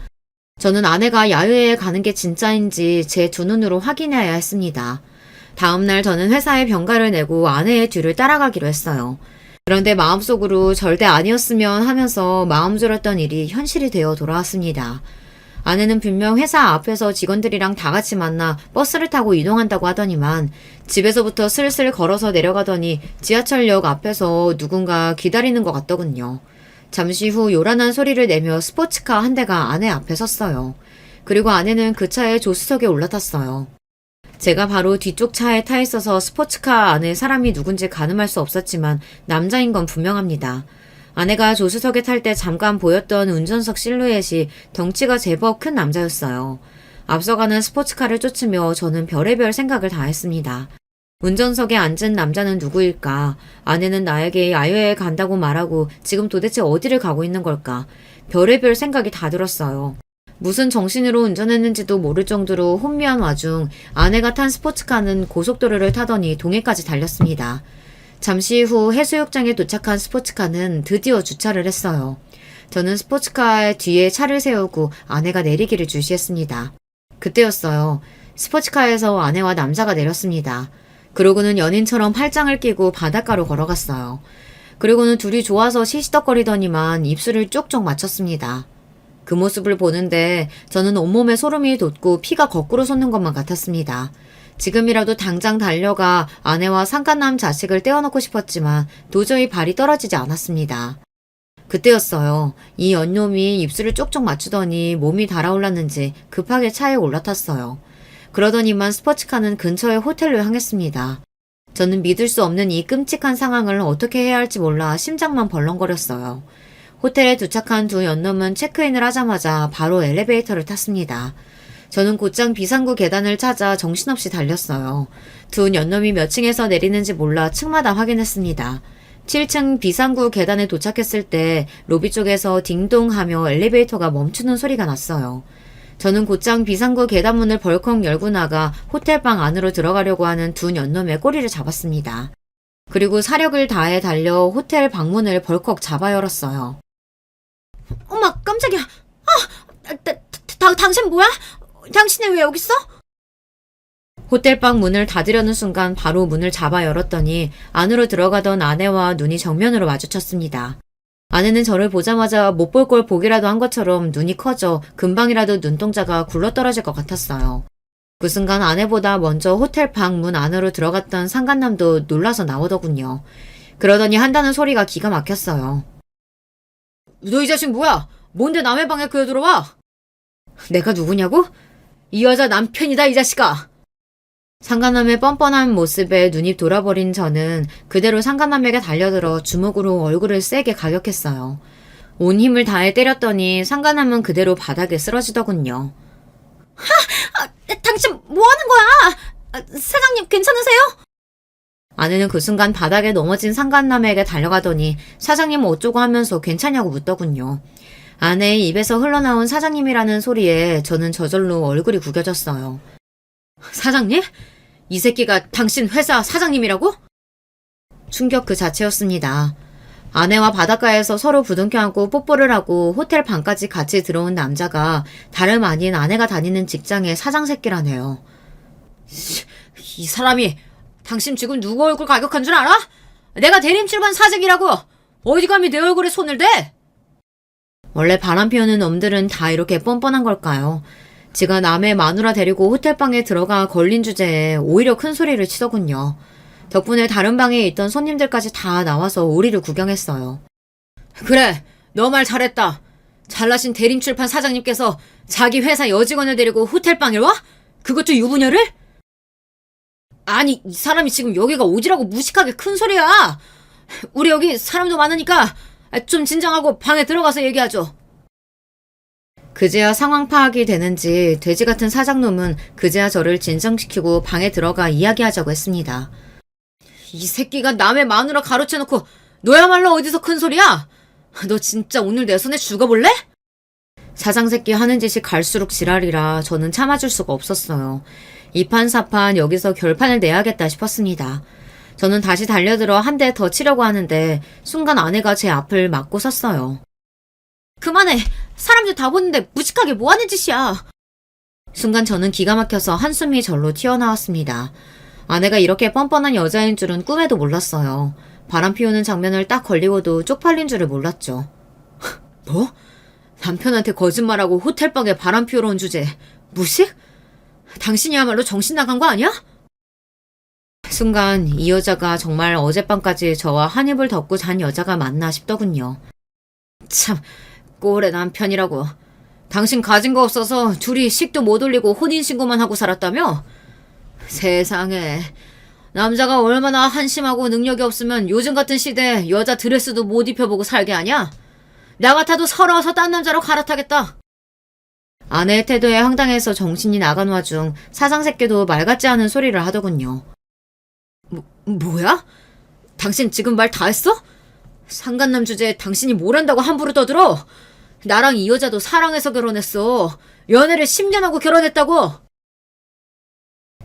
저는 아내가 야유회에 가는 게 진짜인지 제 두 눈으로 확인해야 했습니다. 다음날 저는 회사에 병가를 내고 아내의 뒤를 따라가기로 했어요. 그런데 마음속으로 절대 아니었으면 하면서 마음 졸였던 일이 현실이 되어 돌아왔습니다. 아내는 분명 회사 앞에서 직원들이랑 다 같이 만나 버스를 타고 이동한다고 하더니만 집에서부터 슬슬 걸어서 내려가더니 지하철역 앞에서 누군가 기다리는 것 같더군요. 잠시 후 요란한 소리를 내며 스포츠카 한 대가 아내 앞에 섰어요. 그리고 아내는 그 차의 조수석에 올라탔어요. 제가 바로 뒤쪽 차에 타 있어서 스포츠카 안에 사람이 누군지 가늠할 수 없었지만 남자인 건 분명합니다. 아내가 조수석에 탈 때 잠깐 보였던 운전석 실루엣이 덩치가 제법 큰 남자였어요. 앞서가는 스포츠카를 쫓으며 저는 별의별 생각을 다 했습니다. 운전석에 앉은 남자는 누구일까? 아내는 나에게 야유회에 간다고 말하고 지금 도대체 어디를 가고 있는 걸까? 별의별 생각이 다 들었어요. 무슨 정신으로 운전했는지도 모를 정도로 혼미한 와중 아내가 탄 스포츠카는 고속도로를 타더니 동해까지 달렸습니다. 잠시 후 해수욕장에 도착한 스포츠카는 드디어 주차를 했어요. 저는 스포츠카 뒤에 차를 세우고 아내가 내리기를 주시했습니다. 그때였어요. 스포츠카에서 아내와 남자가 내렸습니다. 그러고는 연인처럼 팔짱을 끼고 바닷가로 걸어갔어요. 그리고는 둘이 좋아서 시시덕거리더니만 입술을 쪽쪽 맞췄습니다. 그 모습을 보는데 저는 온몸에 소름이 돋고 피가 거꾸로 솟는 것만 같았습니다. 지금이라도 당장 달려가 아내와 상간남 자식을 떼어놓고 싶었지만 도저히 발이 떨어지지 않았습니다. 그때였어요. 이 연놈이 입술을 쪽쪽 맞추더니 몸이 달아올랐는지 급하게 차에 올라탔어요. 그러더니만 스포츠카는 근처의 호텔로 향했습니다. 저는 믿을 수 없는 이 끔찍한 상황을 어떻게 해야 할지 몰라 심장만 벌렁거렸어요. 호텔에 도착한 두 연놈은 체크인을 하자마자 바로 엘리베이터를 탔습니다. 저는 곧장 비상구 계단을 찾아 정신없이 달렸어요. 두 연놈이 몇 층에서 내리는지 몰라 층마다 확인했습니다. 7층 비상구 계단에 도착했을 때 로비 쪽에서 딩동 하며 엘리베이터가 멈추는 소리가 났어요. 저는 곧장 비상구 계단문을 벌컥 열고 나가 호텔방 안으로 들어가려고 하는 두 연놈의 꼬리를 잡았습니다. 그리고 사력을 다해 달려 호텔 방문을 벌컥 잡아 열었어요. 엄마, 깜짝이야. 당신 뭐야? 당신이 왜 여기 있어? 호텔방 문을 닫으려는 순간 바로 문을 잡아 열었더니 안으로 들어가던 아내와 눈이 정면으로 마주쳤습니다. 아내는 저를 보자마자 못 볼 걸 보기라도 한 것처럼 눈이 커져 금방이라도 눈동자가 굴러떨어질 것 같았어요. 그 순간 아내보다 먼저 호텔방 문 안으로 들어갔던 상간남도 놀라서 나오더군요. 그러더니 한다는 소리가 기가 막혔어요. 너 이 자식 뭐야? 뭔데 남의 방에 들어와? 내가 누구냐고? 이 여자 남편이다, 이 자식아. 상간남의 뻔뻔한 모습에 눈이 돌아버린 저는 그대로 상간남에게 달려들어 주먹으로 얼굴을 세게 가격했어요. 온 힘을 다해 때렸더니 상간남은 그대로 바닥에 쓰러지더군요. 당신 뭐 하는 거야? 사장님 괜찮으세요? 아내는 그 순간 바닥에 넘어진 상간남에게 달려가더니 사장님 어쩌고 하면서 괜찮냐고 묻더군요. 아내의 입에서 흘러나온 사장님이라는 소리에 저는 저절로 얼굴이 구겨졌어요. 사장님? 이 새끼가 당신 회사 사장님이라고? 충격 그 자체였습니다. 아내와 바닷가에서 서로 부둥켜 안고 뽀뽀를 하고 호텔 방까지 같이 들어온 남자가 다름 아닌 아내가 다니는 직장의 사장 새끼라네요. 이 사람이 당신 지금 누구 얼굴 가격한 줄 알아? 내가 대림출반 사직이라고! 어디 감히 내 얼굴에 손을 대? 원래 바람 피우는 놈들은 다 이렇게 뻔뻔한 걸까요? 지가 남의 마누라 데리고 호텔방에 들어가 걸린 주제에 오히려 큰 소리를 치더군요. 덕분에 다른 방에 있던 손님들까지 다 나와서 우리를 구경했어요. 그래, 너 말 잘했다. 잘나신 대림출판 사장님께서 자기 회사 여직원을 데리고 호텔방에 와? 그것도 유부녀를? 아니, 이 사람이 지금 여기가 어디라고 무식하게 큰 소리야. 우리 여기 사람도 많으니까 좀 진정하고 방에 들어가서 얘기하죠. 그제야 상황 파악이 되는지 돼지 같은 사장놈은 그제야 저를 진정시키고 방에 들어가 이야기하자고 했습니다. 이 새끼가 남의 마누라 가로채놓고 너야말로 어디서 큰 소리야? 너 진짜 오늘 내 손에 죽어볼래? 사장 새끼 하는 짓이 갈수록 지랄이라 저는 참아줄 수가 없었어요. 이판사판 여기서 결판을 내야겠다 싶었습니다. 저는 다시 달려들어 한 대 더 치려고 하는데 순간 아내가 제 앞을 막고 섰어요. 그만해. 사람들 다 보는데 무식하게 뭐하는 짓이야. 순간 저는 기가 막혀서 한숨이 절로 튀어나왔습니다. 아내가 이렇게 뻔뻔한 여자인 줄은 꿈에도 몰랐어요. 바람 피우는 장면을 딱 걸리고도 쪽팔린 줄을 몰랐죠. 뭐? 남편한테 거짓말하고 호텔방에 바람 피우러 온 주제 무식? 당신이야말로 정신 나간 거 아니야? 순간 이 여자가 정말 어젯밤까지 저와 한 입을 덮고 잔 여자가 맞나 싶더군요. 참, 꼴의 남편이라고. 당신 가진 거 없어서 둘이 식도 못 올리고 혼인신고만 하고 살았다며? 세상에, 남자가 얼마나 한심하고 능력이 없으면 요즘 같은 시대에 여자 드레스도 못 입혀보고 살게 하냐? 나 같아도 서러워서 딴 남자로 갈아타겠다. 아내의 태도에 황당해서 정신이 나간 와중 사장 새끼도 말 같지 않은 소리를 하더군요. 뭐야? 당신 지금 말 다 했어? 상간남 주제에 당신이 뭘 한다고 함부로 떠들어? 나랑 이 여자도 사랑해서 결혼했어. 연애를 10년 하고 결혼했다고.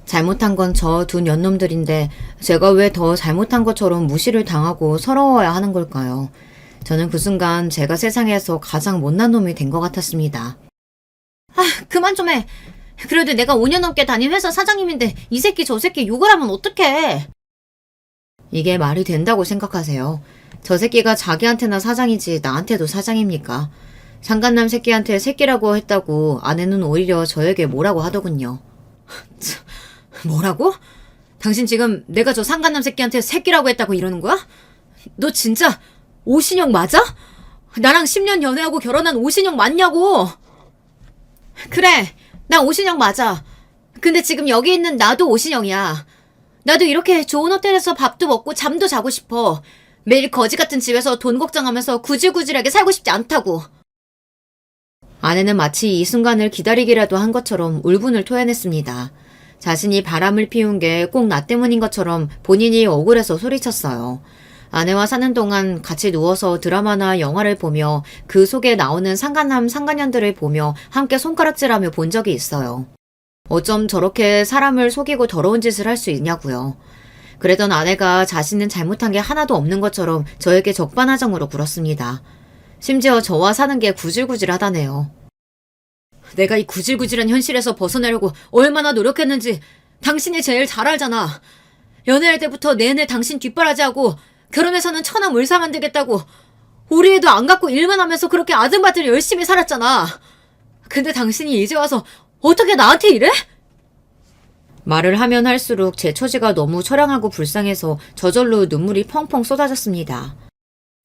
잘못한 건 저 두 년놈들인데 제가 왜 더 잘못한 것처럼 무시를 당하고 서러워야 하는 걸까요? 저는 그 순간 제가 세상에서 가장 못난 놈이 된 것 같았습니다. 그만 좀 해. 그래도 내가 5년 넘게 다닌 회사 사장님인데 이 새끼 저 새끼 욕을 하면 어떡해. 이게 말이 된다고 생각하세요? 저 새끼가 자기한테나 사장이지 나한테도 사장입니까? 상간남 새끼한테 새끼라고 했다고 아내는 오히려 저에게 뭐라고 하더군요. 뭐라고? 당신 지금 내가 저 상간남 새끼한테 새끼라고 했다고 이러는 거야? 너 진짜 오신영 맞아? 나랑 10년 연애하고 결혼한 오신영 맞냐고? 그래, 나 오신영 맞아. 근데 지금 여기 있는 나도 오신영이야. 나도 이렇게 좋은 호텔에서 밥도 먹고 잠도 자고 싶어. 매일 거지 같은 집에서 돈 걱정하면서 구질구질하게 살고 싶지 않다고. 아내는 마치 이 순간을 기다리기라도 한 것처럼 울분을 토해냈습니다. 자신이 바람을 피운 게 꼭 나 때문인 것처럼 본인이 억울해서 소리쳤어요. 아내와 사는 동안 같이 누워서 드라마나 영화를 보며 그 속에 나오는 상간남 상간녀들을 보며 함께 손가락질하며 본 적이 있어요. 어쩜 저렇게 사람을 속이고 더러운 짓을 할 수 있냐고요. 그러던 아내가 자신은 잘못한 게 하나도 없는 것처럼 저에게 적반하장으로 굴었습니다. 심지어 저와 사는 게 구질구질하다네요. 내가 이 구질구질한 현실에서 벗어나려고 얼마나 노력했는지 당신이 제일 잘 알잖아. 연애할 때부터 내내 당신 뒷바라지하고 결혼해서는 천하 물상 안 되겠다고 우리 애도 안 갖고 일만 하면서 그렇게 아등바등 열심히 살았잖아. 근데 당신이 이제 와서 어떻게 나한테 이래? 말을 하면 할수록 제 처지가 너무 처량하고 불쌍해서 저절로 눈물이 펑펑 쏟아졌습니다.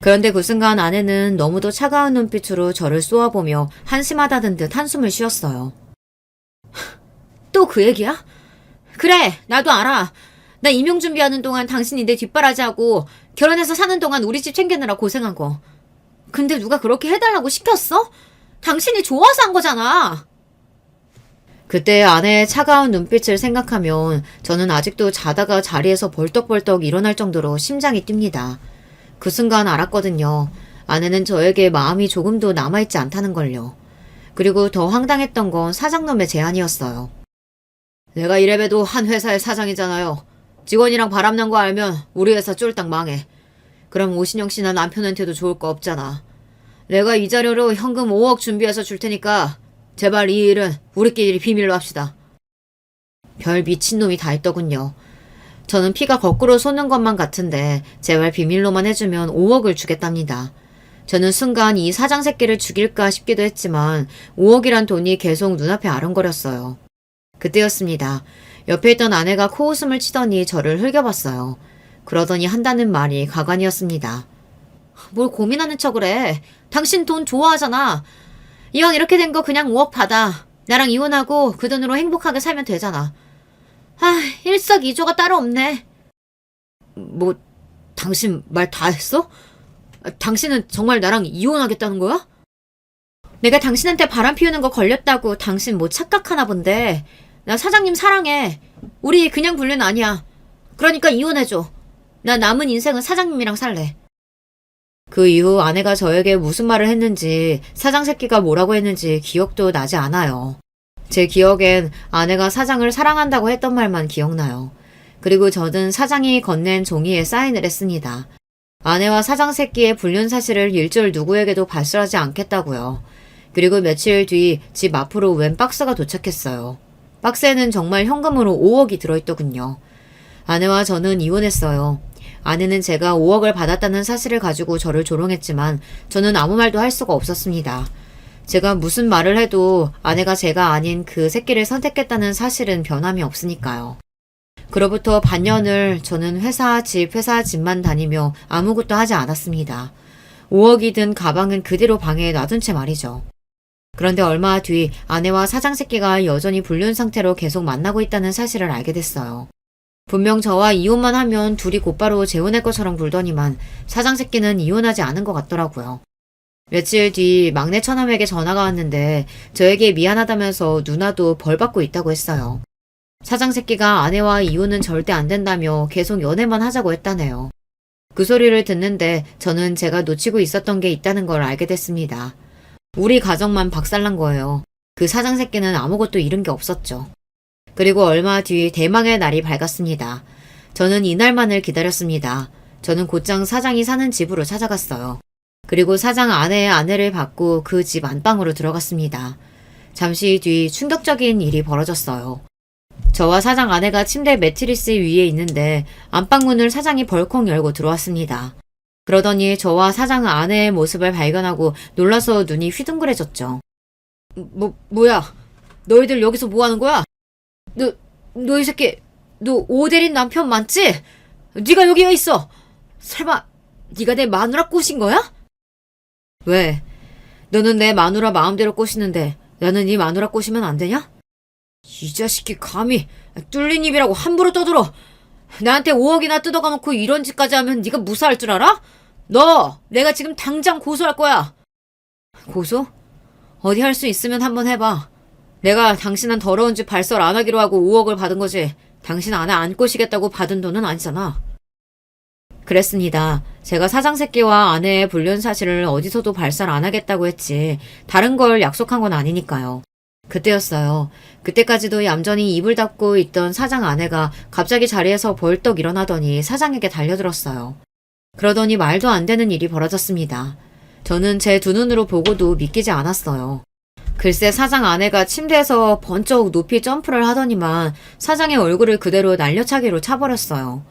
그런데 그 순간 아내는 너무도 차가운 눈빛으로 저를 쏘아보며 한심하다는 듯 한숨을 쉬었어요. 또 그 얘기야? 그래, 나도 알아. 나 임용 준비하는 동안 당신이 내 뒷바라지하고 결혼해서 사는 동안 우리 집 챙기느라 고생한 거. 근데 누가 그렇게 해달라고 시켰어? 당신이 좋아서 한 거잖아. 그때 아내의 차가운 눈빛을 생각하면 저는 아직도 자다가 자리에서 벌떡벌떡 일어날 정도로 심장이 뜁니다. 그 순간 알았거든요. 아내는 저에게 마음이 조금도 남아있지 않다는 걸요. 그리고 더 황당했던 건 사장놈의 제안이었어요. 내가 이래봬도 한 회사의 사장이잖아요. 직원이랑 바람난 거 알면 우리 회사 쫄딱 망해. 그럼 오신영 씨나 남편한테도 좋을 거 없잖아. 내가 이 자료로 현금 5억 준비해서 줄 테니까 제발 이 일은 우리끼리 비밀로 합시다. 별 미친놈이 다 있더군요. 저는 피가 거꾸로 솟는 것만 같은데 제발 비밀로만 해주면 5억을 주겠답니다. 저는 순간 이 사장 새끼를 죽일까 싶기도 했지만 5억이란 돈이 계속 눈앞에 아른거렸어요. 그때였습니다. 옆에 있던 아내가 코웃음을 치더니 저를 흘겨봤어요. 그러더니 한다는 말이 가관이었습니다. 뭘 고민하는 척을 해. 당신 돈 좋아하잖아. 이왕 이렇게 된 거 그냥 5억 받아. 나랑 이혼하고 그 돈으로 행복하게 살면 되잖아. 일석이조가 따로 없네. 뭐, 당신 말 다 했어? 당신은 정말 나랑 이혼하겠다는 거야? 내가 당신한테 바람 피우는 거 걸렸다고 당신 뭐 착각하나 본데. 나 사장님 사랑해. 우리 그냥 불륜 아니야. 그러니까 이혼해줘. 나 남은 인생은 사장님이랑 살래. 그 이후 아내가 저에게 무슨 말을 했는지 사장 새끼가 뭐라고 했는지 기억도 나지 않아요. 제 기억엔 아내가 사장을 사랑한다고 했던 말만 기억나요. 그리고 저는 사장이 건넨 종이에 사인을 했습니다. 아내와 사장 새끼의 불륜 사실을 일절 누구에게도 발설하지 않겠다고요. 그리고 며칠 뒤 집 앞으로 웬 박스가 도착했어요. 박스에는 정말 현금으로 5억이 들어있더군요. 아내와 저는 이혼했어요. 아내는 제가 5억을 받았다는 사실을 가지고 저를 조롱했지만 저는 아무 말도 할 수가 없었습니다. 제가 무슨 말을 해도 아내가 제가 아닌 그 새끼를 선택했다는 사실은 변함이 없으니까요. 그로부터 반년을 저는 회사 집만 다니며 아무것도 하지 않았습니다. 5억이 든 가방은 그대로 방에 놔둔 채 말이죠. 그런데 얼마 뒤 아내와 사장 새끼가 여전히 불륜 상태로 계속 만나고 있다는 사실을 알게 됐어요. 분명 저와 이혼만 하면 둘이 곧바로 재혼할 것처럼 굴더니만 사장 새끼는 이혼하지 않은 것 같더라고요. 며칠 뒤 막내 처남에게 전화가 왔는데 저에게 미안하다면서 누나도 벌 받고 있다고 했어요. 사장 새끼가 아내와 이혼은 절대 안 된다며 계속 연애만 하자고 했다네요. 그 소리를 듣는데 저는 제가 놓치고 있었던 게 있다는 걸 알게 됐습니다. 우리 가정만 박살난 거예요. 그 사장 새끼는 아무것도 잃은 게 없었죠. 그리고 얼마 뒤 대망의 날이 밝았습니다. 저는 이날만을 기다렸습니다. 저는 곧장 사장이 사는 집으로 찾아갔어요. 그리고 사장 아내의 아내를 받고 그 집 안방으로 들어갔습니다. 잠시 뒤 충격적인 일이 벌어졌어요. 저와 사장 아내가 침대 매트리스 위에 있는데 안방문을 사장이 벌컥 열고 들어왔습니다. 그러더니 저와 사장 아내의 모습을 발견하고 놀라서 눈이 휘둥그레졌죠. 뭐야? 너희들 여기서 뭐 하는 거야? 너 이 새끼, 너 오대린 남편 맞지? 네가 여기 왜 있어? 설마 네가 내 마누라 꼬신 거야? 왜? 너는 내 마누라 마음대로 꼬시는데 나는 네 마누라 꼬시면 안 되냐? 이 자식이 감히 뚫린 입이라고 함부로 떠들어. 나한테 5억이나 뜯어가 놓고 이런 짓까지 하면 네가 무사할 줄 알아? 너 내가 지금 당장 고소할 거야. 고소? 어디 할 수 있으면 한번 해봐. 내가 당신한 더러운 짓 발설 안 하기로 하고 5억을 받은 거지. 당신 아내 안 꼬시겠다고 받은 돈은 아니잖아. 그랬습니다. 제가 사장 새끼와 아내의 불륜 사실을 어디서도 발설 안 하겠다고 했지. 다른 걸 약속한 건 아니니까요. 그때였어요. 그때까지도 얌전히 입을 닫고 있던 사장 아내가 갑자기 자리에서 벌떡 일어나더니 사장에게 달려들었어요. 그러더니 말도 안 되는 일이 벌어졌습니다. 저는 제 두 눈으로 보고도 믿기지 않았어요. 글쎄 사장 아내가 침대에서 번쩍 높이 점프를 하더니만 사장의 얼굴을 그대로 날려차기로 차버렸어요.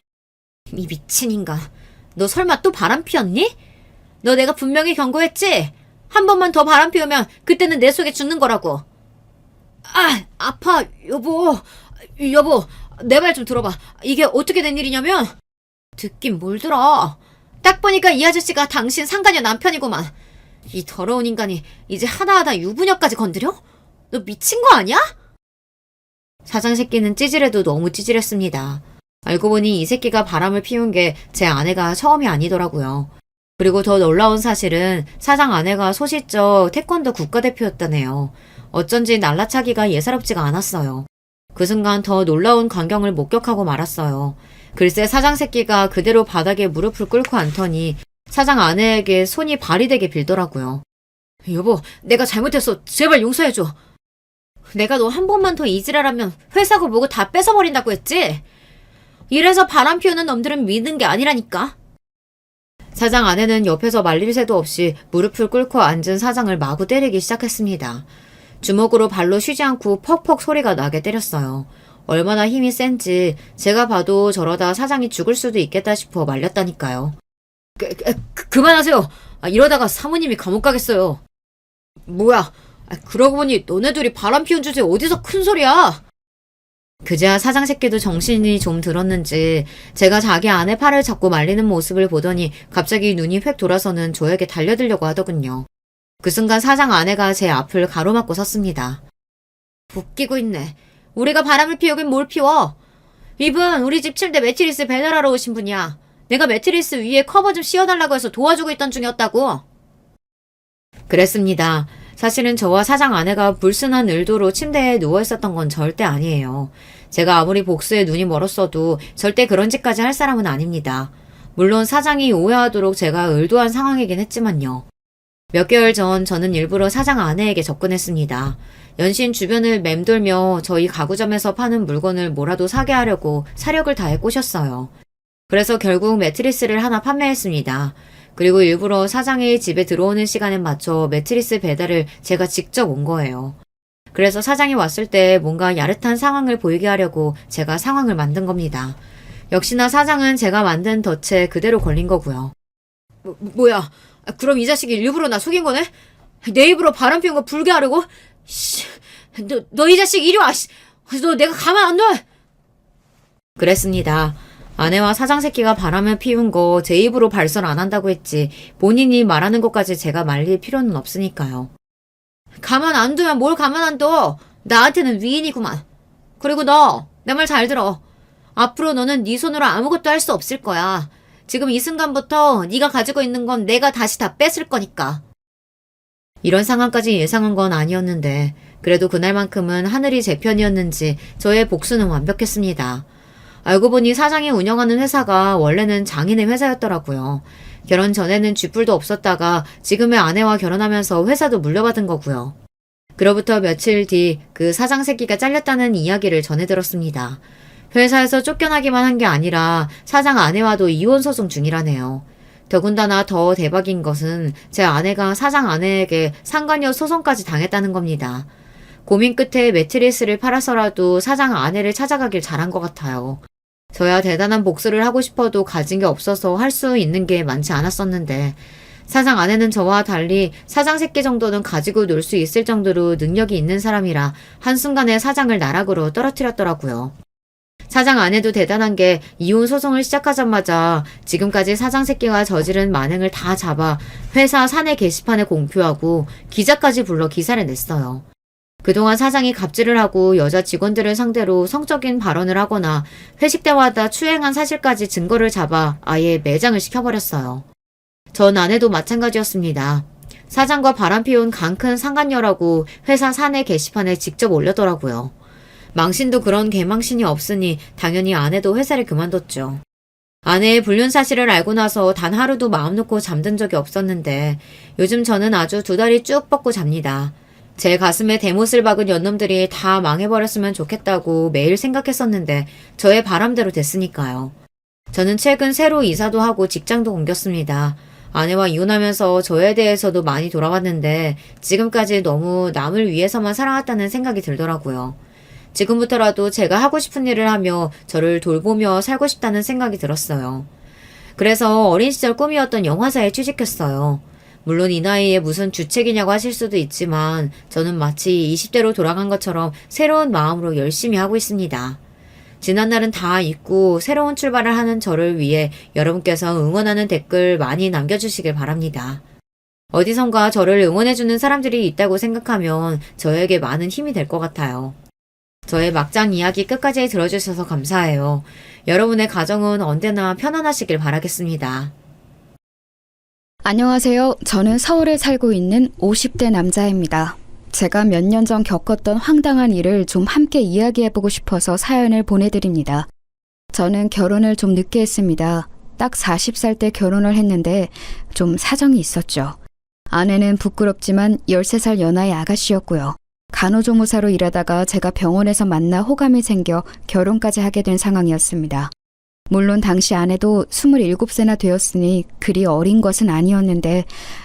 이 미친 인간. 너 설마 또 바람 피웠니? 너 내가 분명히 경고했지? 한 번만 더 바람 피우면 그때는 내 속에 죽는 거라고. 아, 아파, 여보. 여보, 내 말 좀 들어봐. 이게 어떻게 된 일이냐면, 듣긴 뭘 들어. 딱 보니까 이 아저씨가 당신 상간녀 남편이구만. 이 더러운 인간이 이제 하나하나 유부녀까지 건드려? 너 미친 거 아니야? 사장 새끼는 찌질해도 너무 찌질했습니다. 알고 보니 이 새끼가 바람을 피운 게 제 아내가 처음이 아니더라고요. 그리고 더 놀라운 사실은 사장 아내가 소시적 태권도 국가대표였다네요. 어쩐지 날라차기가 예사롭지가 않았어요. 그 순간 더 놀라운 광경을 목격하고 말았어요. 글쎄 사장 새끼가 그대로 바닥에 무릎을 꿇고 앉더니 사장 아내에게 손이 발이 되게 빌더라고요. 여보, 내가 잘못했어. 제발 용서해줘. 내가 너 한 번만 더 이지랄하면 회사고 뭐고 다 뺏어버린다고 했지? 이래서 바람 피우는 놈들은 믿는 게 아니라니까. 사장 아내는 옆에서 말릴 새도 없이 무릎을 꿇고 앉은 사장을 마구 때리기 시작했습니다. 주먹으로 발로 쉬지 않고 퍽퍽 소리가 나게 때렸어요. 얼마나 힘이 센지 제가 봐도 저러다 사장이 죽을 수도 있겠다 싶어 말렸다니까요. 그만하세요. 이러다가 사모님이 감옥 가겠어요. 뭐야? 그러고 보니 너네 둘이 바람 피운 주제에 어디서 큰 소리야? 그제야 사장 새끼도 정신이 좀 들었는지 제가 자기 아내 팔을 잡고 말리는 모습을 보더니 갑자기 눈이 획 돌아서는 저에게 달려들려고 하더군요. 그 순간 사장 아내가 제 앞을 가로막고 섰습니다. 웃기고 있네. 우리가 바람을 피우긴 뭘 피워. 이분 우리 집 침대 매트리스 배달하러 오신 분이야. 내가 매트리스 위에 커버 좀 씌워달라고 해서 도와주고 있던 중이었다고. 그랬습니다. 사실은 저와 사장 아내가 불순한 의도로 침대에 누워있었던 건 절대 아니에요. 제가 아무리 복수에 눈이 멀었어도 절대 그런 짓까지 할 사람은 아닙니다. 물론 사장이 오해하도록 제가 의도한 상황이긴 했지만요. 몇 개월 전 저는 일부러 사장 아내에게 접근했습니다. 연신 주변을 맴돌며 저희 가구점에서 파는 물건을 뭐라도 사게 하려고 사력을 다해 꼬셨어요. 그래서 결국 매트리스를 하나 판매했습니다. 그리고 일부러 사장이 집에 들어오는 시간에 맞춰 매트리스 배달을 제가 직접 온 거예요. 그래서 사장이 왔을 때 뭔가 야릇한 상황을 보이게 하려고 제가 상황을 만든 겁니다. 역시나 사장은 제가 만든 덫에 그대로 걸린 거고요. 뭐야? 그럼 이 자식이 일부러 나 속인 거네? 내 입으로 바람 피운 거 불게 하려고? 너 이 자식 이리 와! 너 내가 가만 안 둬! 그랬습니다. 아내와 사장 새끼가 바람을 피운 거 제 입으로 발설 안 한다고 했지 본인이 말하는 것까지 제가 말릴 필요는 없으니까요. 가만 안 두면 뭘 가만 안 둬? 나한테는 위인이구만. 그리고 너, 내 말 잘 들어. 앞으로 너는 네 손으로 아무것도 할 수 없을 거야. 지금 이 순간부터 네가 가지고 있는 건 내가 다시 다 뺏을 거니까. 이런 상황까지 예상한 건 아니었는데 그래도 그날만큼은 하늘이 제 편이었는지 저의 복수는 완벽했습니다. 알고 보니 사장이 운영하는 회사가 원래는 장인의 회사였더라고요. 결혼 전에는 쥐뿔도 없었다가 지금의 아내와 결혼하면서 회사도 물려받은 거고요. 그로부터 며칠 뒤 그 사장 새끼가 잘렸다는 이야기를 전해 들었습니다. 회사에서 쫓겨나기만 한 게 아니라 사장 아내와도 이혼 소송 중이라네요. 더군다나 더 대박인 것은 제 아내가 사장 아내에게 상간녀 소송까지 당했다는 겁니다. 고민 끝에 매트리스를 팔아서라도 사장 아내를 찾아가길 잘한 것 같아요. 저야 대단한 복수를 하고 싶어도 가진 게 없어서 할 수 있는 게 많지 않았었는데 사장 아내는 저와 달리 사장 새끼 정도는 가지고 놀 수 있을 정도로 능력이 있는 사람이라 한순간에 사장을 나락으로 떨어뜨렸더라고요. 사장 아내도 대단한 게 이혼 소송을 시작하자마자 지금까지 사장 새끼가 저지른 만행을 다 잡아 회사 사내 게시판에 공표하고 기자까지 불러 기사를 냈어요. 그동안 사장이 갑질을 하고 여자 직원들을 상대로 성적인 발언을 하거나 회식 때마다 추행한 사실까지 증거를 잡아 아예 매장을 시켜버렸어요. 전 아내도 마찬가지였습니다. 사장과 바람피운 강큰 상간녀라고 회사 사내 게시판에 직접 올렸더라고요. 망신도 그런 개망신이 없으니 당연히 아내도 회사를 그만뒀죠. 아내의 불륜 사실을 알고 나서 단 하루도 마음 놓고 잠든 적이 없었는데 요즘 저는 아주 두 다리 쭉 뻗고 잡니다. 제 가슴에 대못을 박은 연놈들이 다 망해버렸으면 좋겠다고 매일 생각했었는데 저의 바람대로 됐으니까요. 저는 최근 새로 이사도 하고 직장도 옮겼습니다. 아내와 이혼하면서 저에 대해서도 많이 돌아봤는데 지금까지 너무 남을 위해서만 살아왔다는 생각이 들더라고요. 지금부터라도 제가 하고 싶은 일을 하며 저를 돌보며 살고 싶다는 생각이 들었어요. 그래서 어린 시절 꿈이었던 영화사에 취직했어요. 물론 이 나이에 무슨 주책이냐고 하실 수도 있지만 저는 마치 20대로 돌아간 것처럼 새로운 마음으로 열심히 하고 있습니다. 지난날은 다 잊고 새로운 출발을 하는 저를 위해 여러분께서 응원하는 댓글 많이 남겨주시길 바랍니다. 어디선가 저를 응원해주는 사람들이 있다고 생각하면 저에게 많은 힘이 될 것 같아요. 저의 막장 이야기 끝까지 들어주셔서 감사해요. 여러분의 가정은 언제나 편안하시길 바라겠습니다. 안녕하세요. 저는 서울에 살고 있는 50대 남자입니다. 제가 몇 년 전 겪었던 황당한 일을 좀 함께 이야기해보고 싶어서 사연을 보내드립니다. 저는 결혼을 좀 늦게 했습니다. 딱 40살 때 결혼을 했는데 좀 사정이 있었죠. 아내는 부끄럽지만 13살 연하의 아가씨였고요. 간호조무사로 일하다가 제가 병원에서 만나 호감이 생겨 결혼까지 하게 된 상황이었습니다. 물론 당시 아내도 27세나 되었으니 그리 어린 것은 아니었는데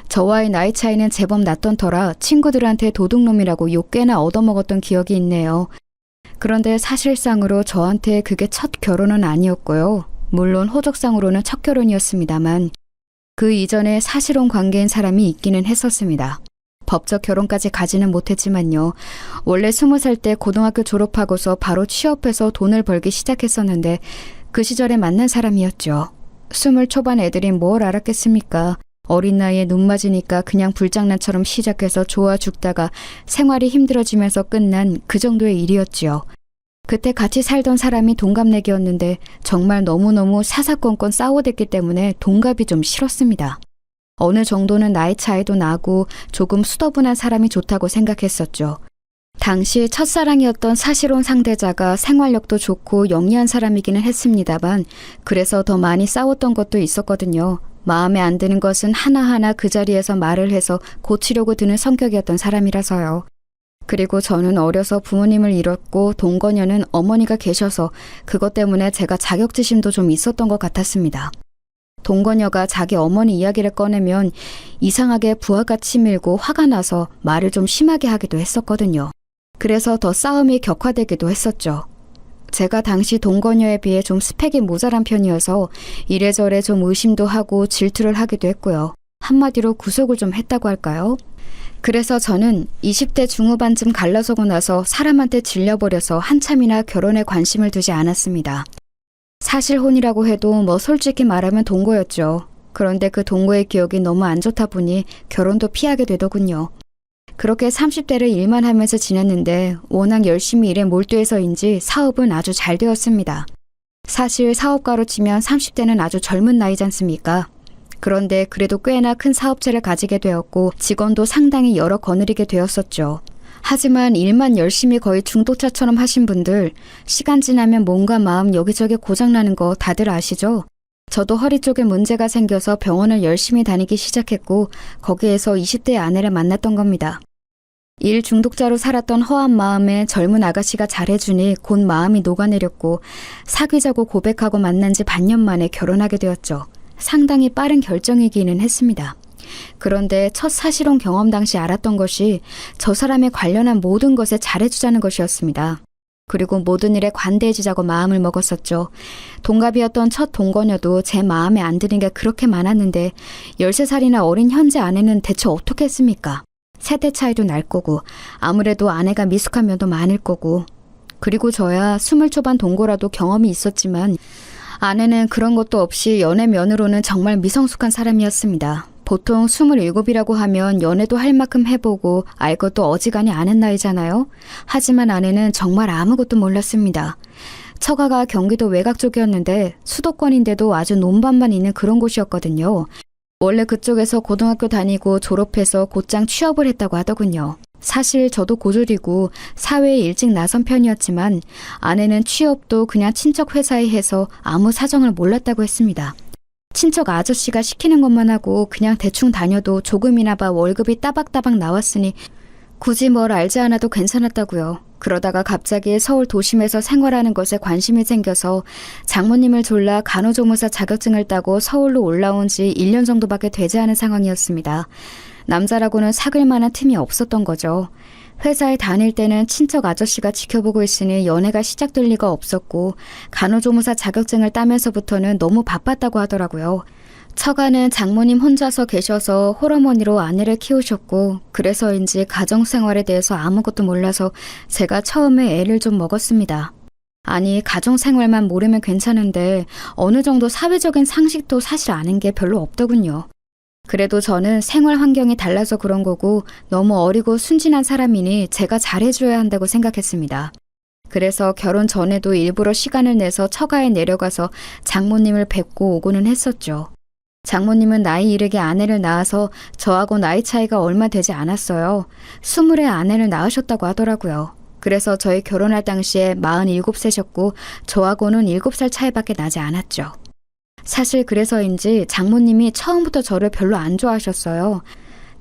저와의 나이 차이는 제법 났던 터라 친구들한테 도둑놈이라고 욕 꽤나 얻어먹었던 기억이 있네요. 그런데 사실상으로 저한테 그게 첫 결혼은 아니었고요. 물론 호적상으로는 첫 결혼이었습니다만 그 이전에 사실혼 관계인 사람이 있기는 했었습니다. 법적 결혼까지 가지는 못했지만요. 원래 20살 때 고등학교 졸업하고서 바로 취업해서 돈을 벌기 시작했었는데 그 시절에 만난 사람이었죠. 20 초반 애들이 뭘 알았겠습니까? 어린 나이에 눈 맞으니까 그냥 불장난처럼 시작해서 좋아 죽다가 생활이 힘들어지면서 끝난 그 정도의 일이었지요. 그때 같이 살던 사람이 동갑내기였는데 정말 너무너무 사사건건 싸워댔기 때문에 동갑이 좀 싫었습니다. 어느 정도는 나이 차이도 나고 조금 수더분한 사람이 좋다고 생각했었죠. 당시 첫사랑이었던 사실혼 상대자가 생활력도 좋고 영리한 사람이기는 했습니다만 그래서 더 많이 싸웠던 것도 있었거든요. 마음에 안 드는 것은 하나하나 그 자리에서 말을 해서 고치려고 드는 성격이었던 사람이라서요. 그리고 저는 어려서 부모님을 잃었고 동거녀는 어머니가 계셔서 그것 때문에 제가 자격지심도 좀 있었던 것 같았습니다. 동거녀가 자기 어머니 이야기를 꺼내면 이상하게 부하같이 밀고 화가 나서 말을 좀 심하게 하기도 했었거든요. 그래서 더 싸움이 격화되기도 했었죠. 제가 당시 동거녀에 비해 좀 스펙이 모자란 편이어서 이래저래 좀 의심도 하고 질투를 하기도 했고요. 한마디로 구속을 좀 했다고 할까요? 그래서 저는 20대 중후반쯤 갈라서고 나서 사람한테 질려버려서 한참이나 결혼에 관심을 두지 않았습니다. 사실혼이라고 해도 뭐 솔직히 말하면 동거였죠. 그런데 그 동거의 기억이 너무 안 좋다 보니 결혼도 피하게 되더군요. 그렇게 30대를 일만 하면서 지냈는데 워낙 열심히 일에 몰두해서인지 사업은 아주 잘 되었습니다. 사실 사업가로 치면 30대는 아주 젊은 나이지 않습니까? 그런데 그래도 꽤나 큰 사업체를 가지게 되었고 직원도 상당히 여러 거느리게 되었었죠. 하지만 일만 열심히 거의 중독자처럼 하신 분들 시간 지나면 몸과 마음 여기저기 고장나는 거 다들 아시죠? 저도 허리 쪽에 문제가 생겨서 병원을 열심히 다니기 시작했고 거기에서 20대 아내를 만났던 겁니다. 일 중독자로 살았던 허한 마음에 젊은 아가씨가 잘해주니 곧 마음이 녹아내렸고 사귀자고 고백하고 만난 지 반년 만에 결혼하게 되었죠. 상당히 빠른 결정이기는 했습니다. 그런데 첫 사실혼 경험 당시 알았던 것이 저 사람에 관련한 모든 것에 잘해주자는 것이었습니다. 그리고 모든 일에 관대해지자고 마음을 먹었었죠. 동갑이었던 첫 동거녀도 제 마음에 안 드는 게 그렇게 많았는데 13살이나 어린 현재 아내는 대체 어떻게 했습니까? 세대 차이도 날 거고 아무래도 아내가 미숙한 면도 많을 거고 그리고 저야 20 초반 동거라도 경험이 있었지만 아내는 그런 것도 없이 연애 면으로는 정말 미성숙한 사람이었습니다. 보통 27이라고 하면 연애도 할 만큼 해보고 알 것도 어지간히 아는 나이잖아요. 하지만 아내는 정말 아무것도 몰랐습니다. 처가가 경기도 외곽 쪽이었는데 수도권인데도 아주 논밭만 있는 그런 곳이었거든요. 원래 그쪽에서 고등학교 다니고 졸업해서 곧장 취업을 했다고 하더군요. 사실 저도 고졸이고 사회에 일찍 나선 편이었지만 아내는 취업도 그냥 친척 회사에 해서 아무 사정을 몰랐다고 했습니다. 친척 아저씨가 시키는 것만 하고 그냥 대충 다녀도 조금이나 봐 월급이 따박따박 나왔으니 굳이 뭘 알지 않아도 괜찮았다고요. 그러다가 갑자기 서울 도심에서 생활하는 것에 관심이 생겨서 장모님을 졸라 간호조무사 자격증을 따고 서울로 올라온 지 1년 정도밖에 되지 않은 상황이었습니다. 남자라고는 사귈 만한 틈이 없었던 거죠. 회사에 다닐 때는 친척 아저씨가 지켜보고 있으니 연애가 시작될 리가 없었고 간호조무사 자격증을 따면서부터는 너무 바빴다고 하더라고요. 처가는 장모님 혼자서 계셔서 홀어머니로 아내를 키우셨고 그래서인지 가정생활에 대해서 아무것도 몰라서 제가 처음에 애를 좀 먹었습니다. 아니 가정생활만 모르면 괜찮은데 어느 정도 사회적인 상식도 사실 아는 게 별로 없더군요. 그래도 저는 생활 환경이 달라서 그런 거고 너무 어리고 순진한 사람이니 제가 잘해줘야 한다고 생각했습니다. 그래서 결혼 전에도 일부러 시간을 내서 처가에 내려가서 장모님을 뵙고 오고는 했었죠. 장모님은 나이 이르게 아내를 낳아서 저하고 나이 차이가 얼마 되지 않았어요. 20에 아내를 낳으셨다고 하더라고요. 그래서 저희 결혼할 당시에 47세셨고 저하고는 7살 차이밖에 나지 않았죠. 사실 그래서인지 장모님이 처음부터 저를 별로 안 좋아하셨어요.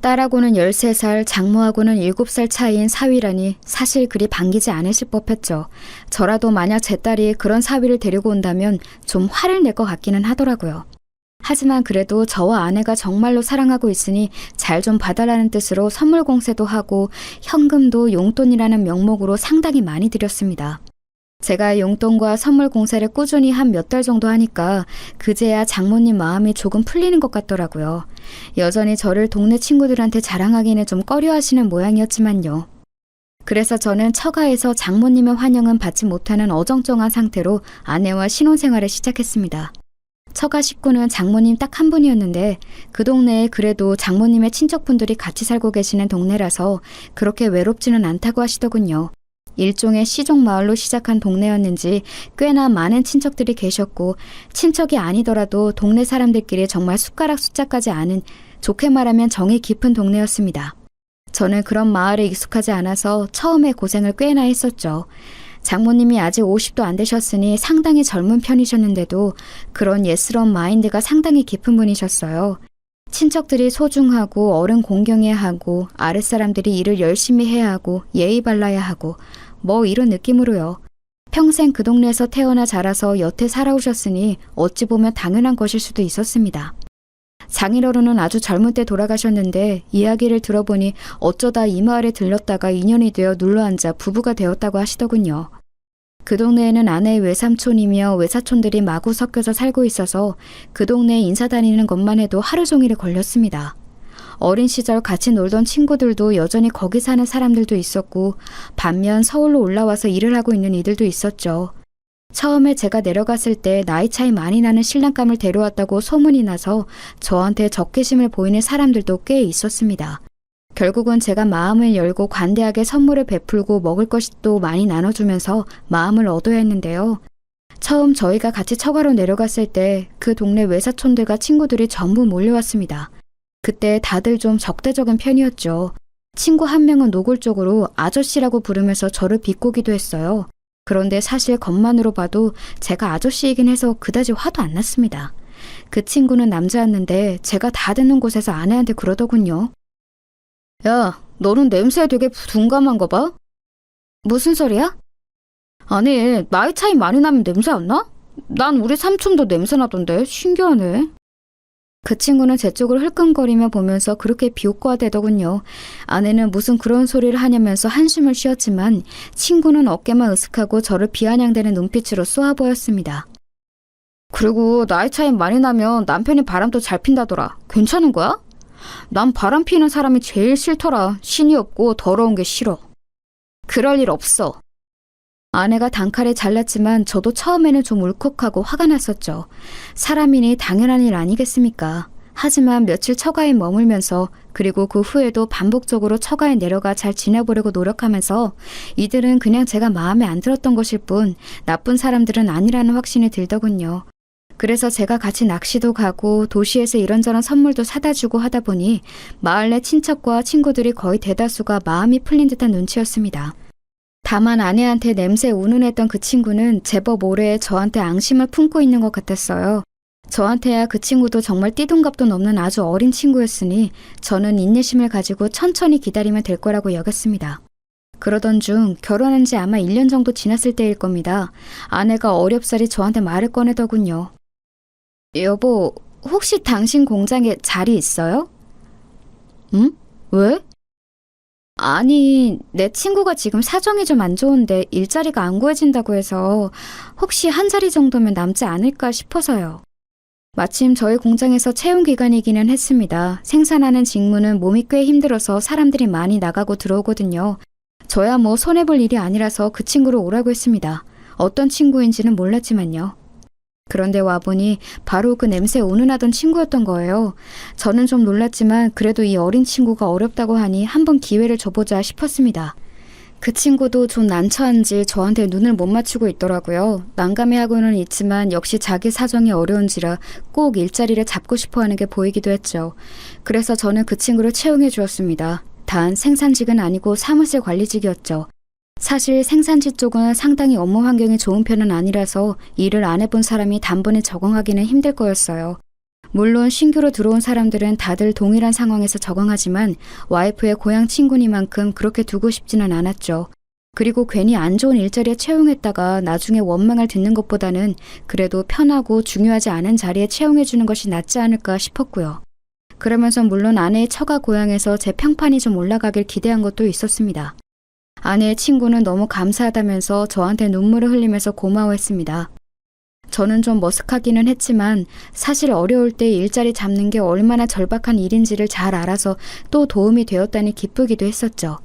딸하고는 13살, 장모하고는 7살 차이인 사위라니 사실 그리 반기지 않으실 법했죠. 저라도 만약 제 딸이 그런 사위를 데리고 온다면 좀 화를 낼 것 같기는 하더라고요. 하지만 그래도 저와 아내가 정말로 사랑하고 있으니 잘 좀 봐달라는 뜻으로 선물 공세도 하고 현금도 용돈이라는 명목으로 상당히 많이 드렸습니다. 제가 용돈과 선물 공세를 꾸준히 한 몇 달 정도 하니까 그제야 장모님 마음이 조금 풀리는 것 같더라고요. 여전히 저를 동네 친구들한테 자랑하기는 좀 꺼려하시는 모양이었지만요. 그래서 저는 처가에서 장모님의 환영은 받지 못하는 어정쩡한 상태로 아내와 신혼생활을 시작했습니다. 처가 식구는 장모님 딱 한 분이었는데 그 동네에 그래도 장모님의 친척분들이 같이 살고 계시는 동네라서 그렇게 외롭지는 않다고 하시더군요. 일종의 시종 마을로 시작한 동네였는지 꽤나 많은 친척들이 계셨고 친척이 아니더라도 동네 사람들끼리 정말 숟가락 숫자까지 아는 좋게 말하면 정이 깊은 동네였습니다. 저는 그런 마을에 익숙하지 않아서 처음에 고생을 꽤나 했었죠. 장모님이 아직 50도 안 되셨으니 상당히 젊은 편이셨는데도 그런 예스러운 마인드가 상당히 깊은 분이셨어요. 친척들이 소중하고 어른 공경해야 하고 아랫사람들이 일을 열심히 해야 하고 예의 발라야 하고 뭐 이런 느낌으로요. 평생 그 동네에서 태어나 자라서 여태 살아오셨으니 어찌 보면 당연한 것일 수도 있었습니다. 장인어른은 아주 젊은 때 돌아가셨는데 이야기를 들어보니 어쩌다 이 마을에 들렀다가 인연이 되어 눌러앉아 부부가 되었다고 하시더군요. 그 동네에는 아내의 외삼촌이며 외사촌들이 마구 섞여서 살고 있어서 그 동네에 인사 다니는 것만 해도 하루 종일이 걸렸습니다. 어린 시절 같이 놀던 친구들도 여전히 거기 사는 사람들도 있었고 반면 서울로 올라와서 일을 하고 있는 이들도 있었죠. 처음에 제가 내려갔을 때 나이 차이 많이 나는 신랑감을 데려왔다고 소문이 나서 저한테 적개심을 보이는 사람들도 꽤 있었습니다. 결국은 제가 마음을 열고 관대하게 선물을 베풀고 먹을 것도 많이 나눠주면서 마음을 얻어야 했는데요. 처음 저희가 같이 처가로 내려갔을 때 그 동네 외사촌들과 친구들이 전부 몰려왔습니다. 그때 다들 좀 적대적인 편이었죠. 친구 한 명은 노골적으로 아저씨라고 부르면서 저를 비꼬기도 했어요. 그런데 사실 겉만으로 봐도 제가 아저씨이긴 해서 그다지 화도 안 났습니다. 그 친구는 남자였는데 제가 다 듣는 곳에서 아내한테 그러더군요. 야, 너는 냄새에 되게 둔감한 거 봐? 무슨 소리야? 아니, 나이 차이 많이 나면 냄새 안 나? 난 우리 삼촌도 냄새 나던데 신기하네. 그 친구는 제 쪽을 흘끔거리며 보면서 그렇게 비웃고하대더군요. 아내는 무슨 그런 소리를 하냐면서 한숨을 쉬었지만 친구는 어깨만 으쓱하고 저를 비아냥대는 눈빛으로 쏘아 보였습니다. 그리고 나이 차이 많이 나면 남편이 바람도 잘 핀다더라. 괜찮은 거야? 난 바람 피는 사람이 제일 싫더라. 신이 없고 더러운 게 싫어. 그럴 일 없어. 아내가 단칼에 잘랐지만 저도 처음에는 좀 울컥하고 화가 났었죠. 사람이니 당연한 일 아니겠습니까? 하지만 며칠 처가에 머물면서 그리고 그 후에도 반복적으로 처가에 내려가 잘 지내보려고 노력하면서 이들은 그냥 제가 마음에 안 들었던 것일 뿐 나쁜 사람들은 아니라는 확신이 들더군요. 그래서 제가 같이 낚시도 가고 도시에서 이런저런 선물도 사다 주고 하다 보니 마을 내 친척과 친구들이 거의 대다수가 마음이 풀린 듯한 눈치였습니다. 다만 아내한테 냄새에 운운했던 그 친구는 제법 오래 저한테 앙심을 품고 있는 것 같았어요. 저한테야 그 친구도 정말 띠동갑도 넘는 아주 어린 친구였으니 저는 인내심을 가지고 천천히 기다리면 될 거라고 여겼습니다. 그러던 중 결혼한 지 아마 1년 정도 지났을 때일 겁니다. 아내가 어렵사리 저한테 말을 꺼내더군요. 여보, 혹시 당신 공장에 자리 있어요? 응? 왜? 아니, 내 친구가 지금 사정이 좀 안 좋은데 일자리가 안 구해진다고 해서 혹시 한 자리 정도면 남지 않을까 싶어서요. 마침 저희 공장에서 채용 기간이기는 했습니다. 생산하는 직무는 몸이 꽤 힘들어서 사람들이 많이 나가고 들어오거든요. 저야 뭐 손해볼 일이 아니라서 그 친구를 오라고 했습니다. 어떤 친구인지는 몰랐지만요. 그런데 와보니 바로 그 냄새에 운운하던 친구였던 거예요. 저는 좀 놀랐지만 그래도 이 어린 친구가 어렵다고 하니 한번 기회를 줘보자 싶었습니다. 그 친구도 좀 난처한지 저한테 눈을 못 맞추고 있더라고요. 난감해하고는 있지만 역시 자기 사정이 어려운지라 꼭 일자리를 잡고 싶어하는 게 보이기도 했죠. 그래서 저는 그 친구를 채용해 주었습니다. 단 생산직은 아니고 사무실 관리직이었죠. 사실 생산지 쪽은 상당히 업무 환경이 좋은 편은 아니라서 일을 안 해본 사람이 단번에 적응하기는 힘들 거였어요. 물론 신규로 들어온 사람들은 다들 동일한 상황에서 적응하지만 와이프의 고향 친구니만큼 그렇게 두고 싶지는 않았죠. 그리고 괜히 안 좋은 일자리에 채용했다가 나중에 원망을 듣는 것보다는 그래도 편하고 중요하지 않은 자리에 채용해주는 것이 낫지 않을까 싶었고요. 그러면서 물론 아내의 처가 고향에서 제 평판이 좀 올라가길 기대한 것도 있었습니다. 아내의 친구는 너무 감사하다면서 저한테 눈물을 흘리면서 고마워했습니다. 저는 좀 머쓱하기는 했지만 사실 어려울 때 일자리 잡는 게 얼마나 절박한 일인지를 잘 알아서 또 도움이 되었다니 기쁘기도 했었죠.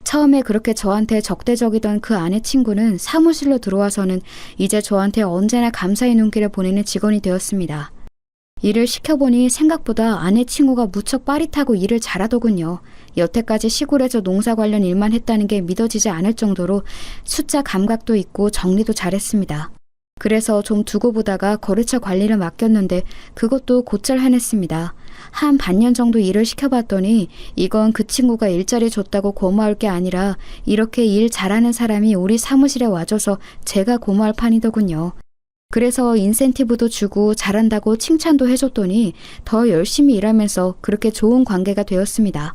처음에 그렇게 저한테 적대적이던 그 아내 친구는 사무실로 들어와서는 이제 저한테 언제나 감사의 눈길을 보내는 직원이 되었습니다. 일을 시켜보니 생각보다 아내 친구가 무척 빠릿하고 일을 잘하더군요. 여태까지 시골에서 농사 관련 일만 했다는 게 믿어지지 않을 정도로 숫자 감각도 있고 정리도 잘했습니다. 그래서 좀 두고 보다가 거래처 관리를 맡겼는데 그것도 곧잘 해냈습니다. 한 반년 정도 일을 시켜봤더니 이건 그 친구가 일자리 줬다고 고마울 게 아니라 이렇게 일 잘하는 사람이 우리 사무실에 와줘서 제가 고마울 판이더군요. 그래서 인센티브도 주고 잘한다고 칭찬도 해줬더니 더 열심히 일하면서 그렇게 좋은 관계가 되었습니다.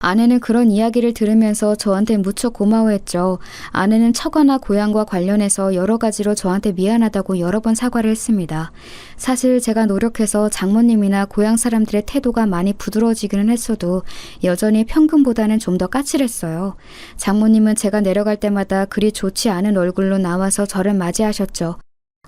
아내는 그런 이야기를 들으면서 저한테 무척 고마워했죠. 아내는 처가나 고향과 관련해서 여러 가지로 저한테 미안하다고 여러 번 사과를 했습니다. 사실 제가 노력해서 장모님이나 고향 사람들의 태도가 많이 부드러워지기는 했어도 여전히 평균보다는 좀 더 까칠했어요. 장모님은 제가 내려갈 때마다 그리 좋지 않은 얼굴로 나와서 저를 맞이하셨죠.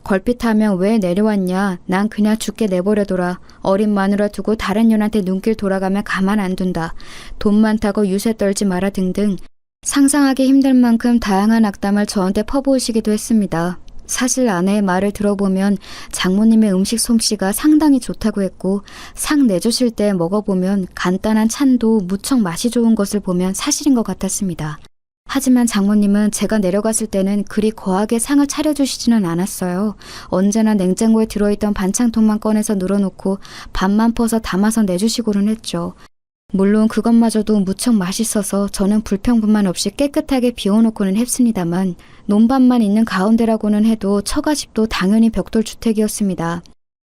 걸핏하면 왜 내려왔냐? 난 그냥 죽게 내버려둬라. 어린 마누라 두고 다른 년한테 눈길 돌아가면 가만 안 둔다. 돈 많다고 유세 떨지 마라 등등 상상하기 힘들 만큼 다양한 악담을 저한테 퍼부으시기도 했습니다. 사실 아내의 말을 들어보면 장모님의 음식 솜씨가 상당히 좋다고 했고 상 내주실 때 먹어보면 간단한 찬도 무척 맛이 좋은 것을 보면 사실인 것 같았습니다. 하지만 장모님은 제가 내려갔을 때는 그리 거하게 상을 차려주시지는 않았어요. 언제나 냉장고에 들어있던 반찬통만 꺼내서 늘어놓고 밥만 퍼서 담아서 내주시고는 했죠. 물론 그것마저도 무척 맛있어서 저는 불평분만 없이 깨끗하게 비워놓고는 했습니다만 논밭만 있는 가운데라고는 해도 처가집도 당연히 벽돌주택이었습니다.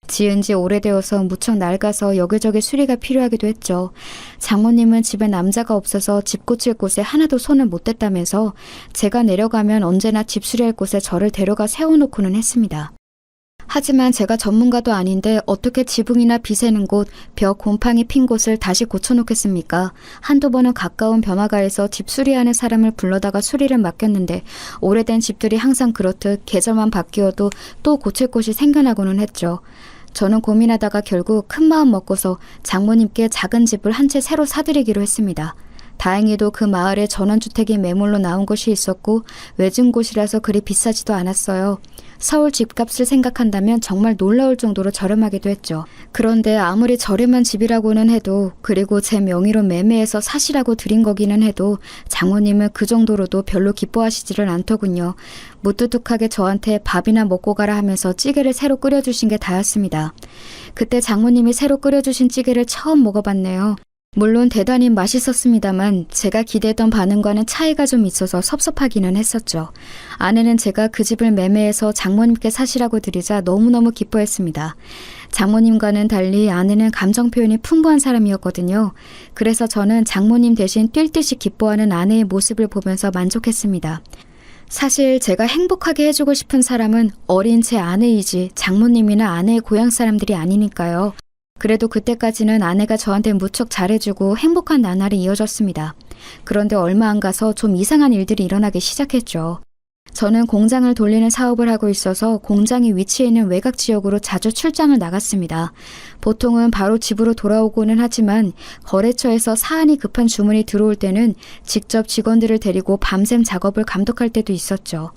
지은 지 오래되어서 무척 낡아서 여기저기 수리가 필요하기도 했죠. 장모님은 집에 남자가 없어서 집 고칠 곳에 하나도 손을 못 댔다면서 제가 내려가면 언제나 집 수리할 곳에 저를 데려가 세워놓고는 했습니다. 하지만 제가 전문가도 아닌데 어떻게 지붕이나 비새는 곳, 벽 곰팡이 핀 곳을 다시 고쳐놓겠습니까? 한두 번은 가까운 변화가에서 집 수리하는 사람을 불러다가 수리를 맡겼는데 오래된 집들이 항상 그렇듯 계절만 바뀌어도 또 고칠 곳이 생겨나고는 했죠. 저는 고민하다가 결국 큰 마음 먹고서 장모님께 작은 집을 한 채 새로 사드리기로 했습니다. 다행히도 그 마을에 전원주택이 매물로 나온 곳이 있었고 외진 곳이라서 그리 비싸지도 않았어요. 서울 집값을 생각한다면 정말 놀라울 정도로 저렴하기도 했죠. 그런데 아무리 저렴한 집이라고는 해도, 그리고 제 명의로 매매해서 사시라고 드린 거기는 해도 장모님은 그 정도로도 별로 기뻐하시지를 않더군요. 무뚝뚝하게 저한테 밥이나 먹고 가라 하면서 찌개를 새로 끓여주신 게 다였습니다. 그때 장모님이 새로 끓여주신 찌개를 처음 먹어봤네요. 물론 대단히 맛있었습니다만 제가 기대했던 반응과는 차이가 좀 있어서 섭섭하기는 했었죠. 아내는 제가 그 집을 매매해서 장모님께 사시라고 드리자 너무너무 기뻐했습니다. 장모님과는 달리 아내는 감정 표현이 풍부한 사람이었거든요. 그래서 저는 장모님 대신 뛸 듯이 기뻐하는 아내의 모습을 보면서 만족했습니다. 사실 제가 행복하게 해주고 싶은 사람은 어린 제 아내이지 장모님이나 아내의 고향 사람들이 아니니까요. 그래도 그때까지는 아내가 저한테 무척 잘해주고 행복한 나날이 이어졌습니다. 그런데 얼마 안 가서 좀 이상한 일들이 일어나기 시작했죠. 저는 공장을 돌리는 사업을 하고 있어서 공장이 위치해 있는 외곽 지역으로 자주 출장을 나갔습니다. 보통은 바로 집으로 돌아오고는 하지만 거래처에서 사안이 급한 주문이 들어올 때는 직접 직원들을 데리고 밤샘 작업을 감독할 때도 있었죠.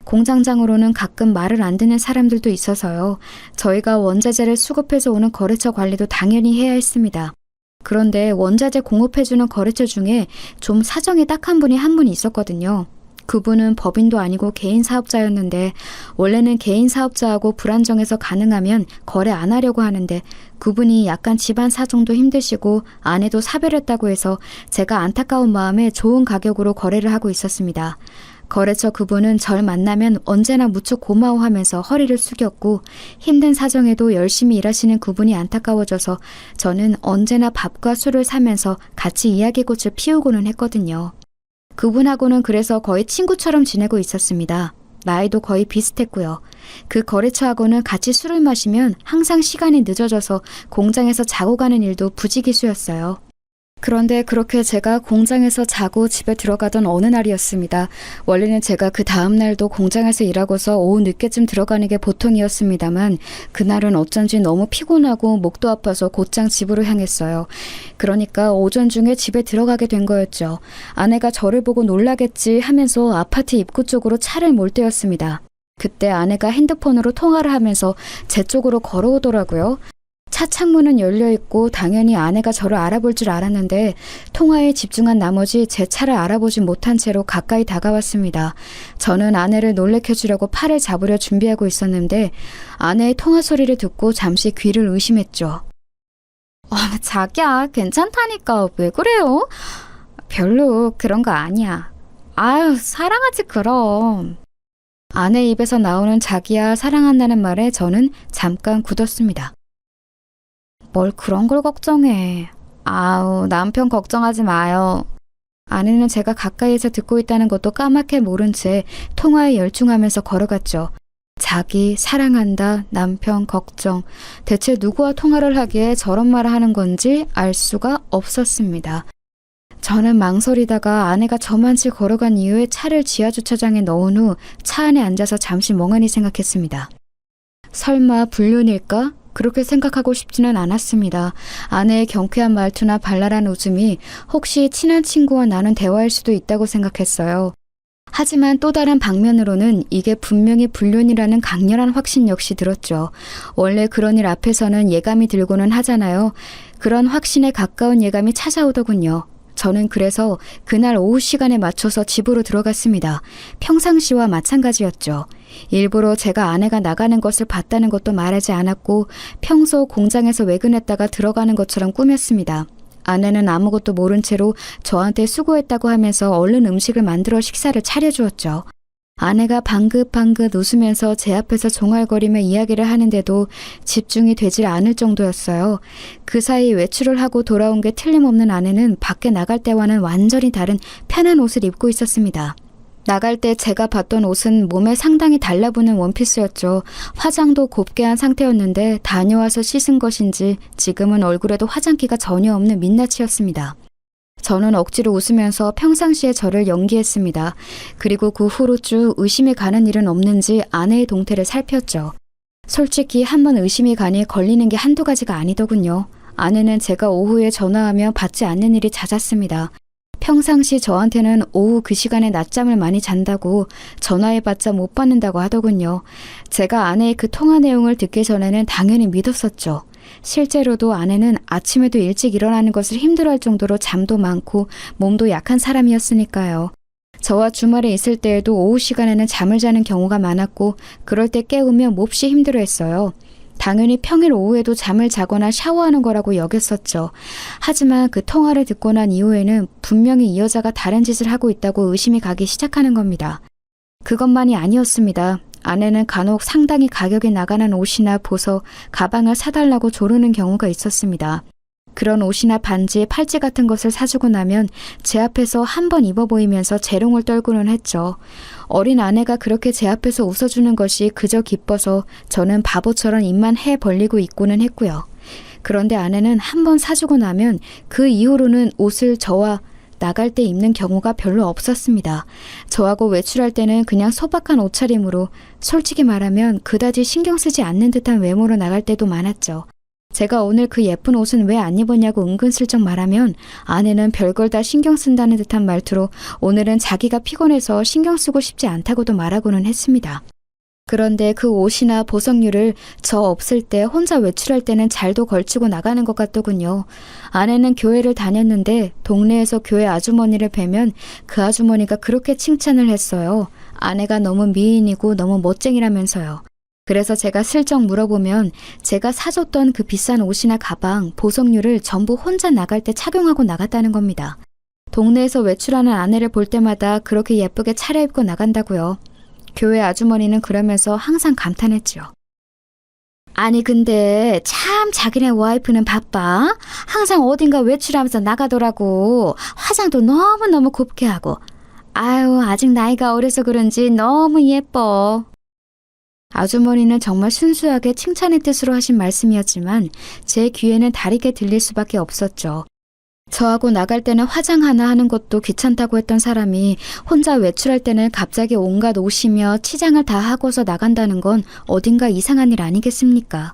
공장장으로는 가끔 말을 안 듣는 사람들도 있어서요. 저희가 원자재를 수급해서 오는 거래처 관리도 당연히 해야 했습니다. 그런데 원자재 공급해주는 거래처 중에 좀 사정이 딱한 분이 한 분 있었거든요. 그분은 법인도 아니고 개인 사업자였는데 원래는 개인 사업자하고 불안정해서 가능하면 거래 안 하려고 하는데 그분이 약간 집안 사정도 힘드시고 아내도 사별했다고 해서 제가 안타까운 마음에 좋은 가격으로 거래를 하고 있었습니다. 거래처 그분은 절 만나면 언제나 무척 고마워하면서 허리를 숙였고 힘든 사정에도 열심히 일하시는 그분이 안타까워져서 저는 언제나 밥과 술을 사면서 같이 이야기꽃을 피우고는 했거든요. 그분하고는 그래서 거의 친구처럼 지내고 있었습니다. 나이도 거의 비슷했고요. 그 거래처하고는 같이 술을 마시면 항상 시간이 늦어져서 공장에서 자고 가는 일도 부지기수였어요. 그런데 그렇게 제가 공장에서 자고 집에 들어가던 어느 날이었습니다. 원래는 제가 그 다음 날도 공장에서 일하고서 오후 늦게쯤 들어가는 게 보통이었습니다만 그날은 어쩐지 너무 피곤하고 목도 아파서 곧장 집으로 향했어요. 그러니까 오전 중에 집에 들어가게 된 거였죠. 아내가 저를 보고 놀라겠지 하면서 아파트 입구 쪽으로 차를 몰 때였습니다. 그때 아내가 핸드폰으로 통화를 하면서 제 쪽으로 걸어오더라고요. 차 창문은 열려있고 당연히 아내가 저를 알아볼 줄 알았는데 통화에 집중한 나머지 제 차를 알아보지 못한 채로 가까이 다가왔습니다. 저는 아내를 놀래켜주려고 팔을 잡으려 준비하고 있었는데 아내의 통화 소리를 듣고 잠시 귀를 의심했죠. 자기야, 괜찮다니까 왜 그래요? 별로 그런 거 아니야. 아유, 사랑하지 그럼. 아내 입에서 나오는 자기야 사랑한다는 말에 저는 잠깐 굳었습니다. 뭘 그런 걸 걱정해. 아우, 남편 걱정하지 마요. 아내는 제가 가까이에서 듣고 있다는 것도 까맣게 모른 채 통화에 열중하면서 걸어갔죠. 자기, 사랑한다, 남편, 걱정. 대체 누구와 통화를 하기에 저런 말을 하는 건지 알 수가 없었습니다. 저는 망설이다가 아내가 저만치 걸어간 이후에 차를 지하주차장에 넣은 후 차 안에 앉아서 잠시 멍하니 생각했습니다. 설마 불륜일까? 그렇게 생각하고 싶지는 않았습니다. 아내의 경쾌한 말투나 발랄한 웃음이 혹시 친한 친구와 나눈 대화일 수도 있다고 생각했어요. 하지만 또 다른 방면으로는 이게 분명히 불륜이라는 강렬한 확신 역시 들었죠. 원래 그런 일 앞에서는 예감이 들고는 하잖아요. 그런 확신에 가까운 예감이 찾아오더군요. 저는 그래서 그날 오후 시간에 맞춰서 집으로 들어갔습니다. 평상시와 마찬가지였죠. 일부러 제가 아내가 나가는 것을 봤다는 것도 말하지 않았고 평소 공장에서 외근했다가 들어가는 것처럼 꾸몄습니다. 아내는 아무것도 모른 채로 저한테 수고했다고 하면서 얼른 음식을 만들어 식사를 차려주었죠. 아내가 방긋방긋 웃으면서 제 앞에서 종알거리며 이야기를 하는데도 집중이 되질 않을 정도였어요. 그 사이 외출을 하고 돌아온 게 틀림없는 아내는 밖에 나갈 때와는 완전히 다른 편한 옷을 입고 있었습니다. 나갈 때 제가 봤던 옷은 몸에 상당히 달라붙는 원피스였죠. 화장도 곱게 한 상태였는데 다녀와서 씻은 것인지 지금은 얼굴에도 화장기가 전혀 없는 민낯이었습니다. 저는 억지로 웃으면서 평상시에 저를 연기했습니다. 그리고 그 후로 쭉 의심이 가는 일은 없는지 아내의 동태를 살폈죠. 솔직히 한번 의심이 가니 걸리는 게 한두 가지가 아니더군요. 아내는 제가 오후에 전화하며 받지 않는 일이 잦았습니다. 평상시 저한테는 오후 그 시간에 낮잠을 많이 잔다고 전화해봤자 못 받는다고 하더군요. 제가 아내의 그 통화 내용을 듣기 전에는 당연히 믿었었죠. 실제로도 아내는 아침에도 일찍 일어나는 것을 힘들어할 정도로 잠도 많고 몸도 약한 사람이었으니까요. 저와 주말에 있을 때에도 오후 시간에는 잠을 자는 경우가 많았고 그럴 때 깨우며 몹시 힘들어했어요. 당연히 평일 오후에도 잠을 자거나 샤워하는 거라고 여겼었죠. 하지만 그 통화를 듣고 난 이후에는 분명히 이 여자가 다른 짓을 하고 있다고 의심이 가기 시작하는 겁니다. 그것만이 아니었습니다. 아내는 간혹 상당히 가격이 나가는 옷이나 보석, 가방을 사달라고 조르는 경우가 있었습니다. 그런 옷이나 반지, 팔찌 같은 것을 사주고 나면 제 앞에서 한 번 입어 보이면서 재롱을 떨고는 했죠. 어린 아내가 그렇게 제 앞에서 웃어주는 것이 그저 기뻐서 저는 바보처럼 입만 해 벌리고 있고는 했고요. 그런데 아내는 한 번 사주고 나면 그 이후로는 옷을 저와 나갈 때 입는 경우가 별로 없었습니다. 저하고 외출할 때는 그냥 소박한 옷차림으로 솔직히 말하면 그다지 신경 쓰지 않는 듯한 외모로 나갈 때도 많았죠. 제가 오늘 그 예쁜 옷은 왜 안 입었냐고 은근슬쩍 말하면 아내는 별걸 다 신경 쓴다는 듯한 말투로 오늘은 자기가 피곤해서 신경 쓰고 싶지 않다고도 말하고는 했습니다. 그런데 그 옷이나 보석류를 저 없을 때 혼자 외출할 때는 잘도 걸치고 나가는 것 같더군요. 아내는 교회를 다녔는데 동네에서 교회 아주머니를 뵈면 그 아주머니가 그렇게 칭찬을 했어요. 아내가 너무 미인이고 너무 멋쟁이라면서요. 그래서 제가 슬쩍 물어보면 제가 사줬던 그 비싼 옷이나 가방, 보석류를 전부 혼자 나갈 때 착용하고 나갔다는 겁니다. 동네에서 외출하는 아내를 볼 때마다 그렇게 예쁘게 차려입고 나간다고요. 교회 아주머니는 그러면서 항상 감탄했죠. 아니 근데 참 자기네 와이프는 바빠. 항상 어딘가 외출하면서 나가더라고. 화장도 너무너무 곱게 하고. 아유 아직 나이가 어려서 그런지 너무 예뻐. 아주머니는 정말 순수하게 칭찬의 뜻으로 하신 말씀이었지만 제 귀에는 다르게 들릴 수밖에 없었죠. 저하고 나갈 때는 화장 하나 하는 것도 귀찮다고 했던 사람이 혼자 외출할 때는 갑자기 온갖 옷이며 치장을 다 하고서 나간다는 건 어딘가 이상한 일 아니겠습니까?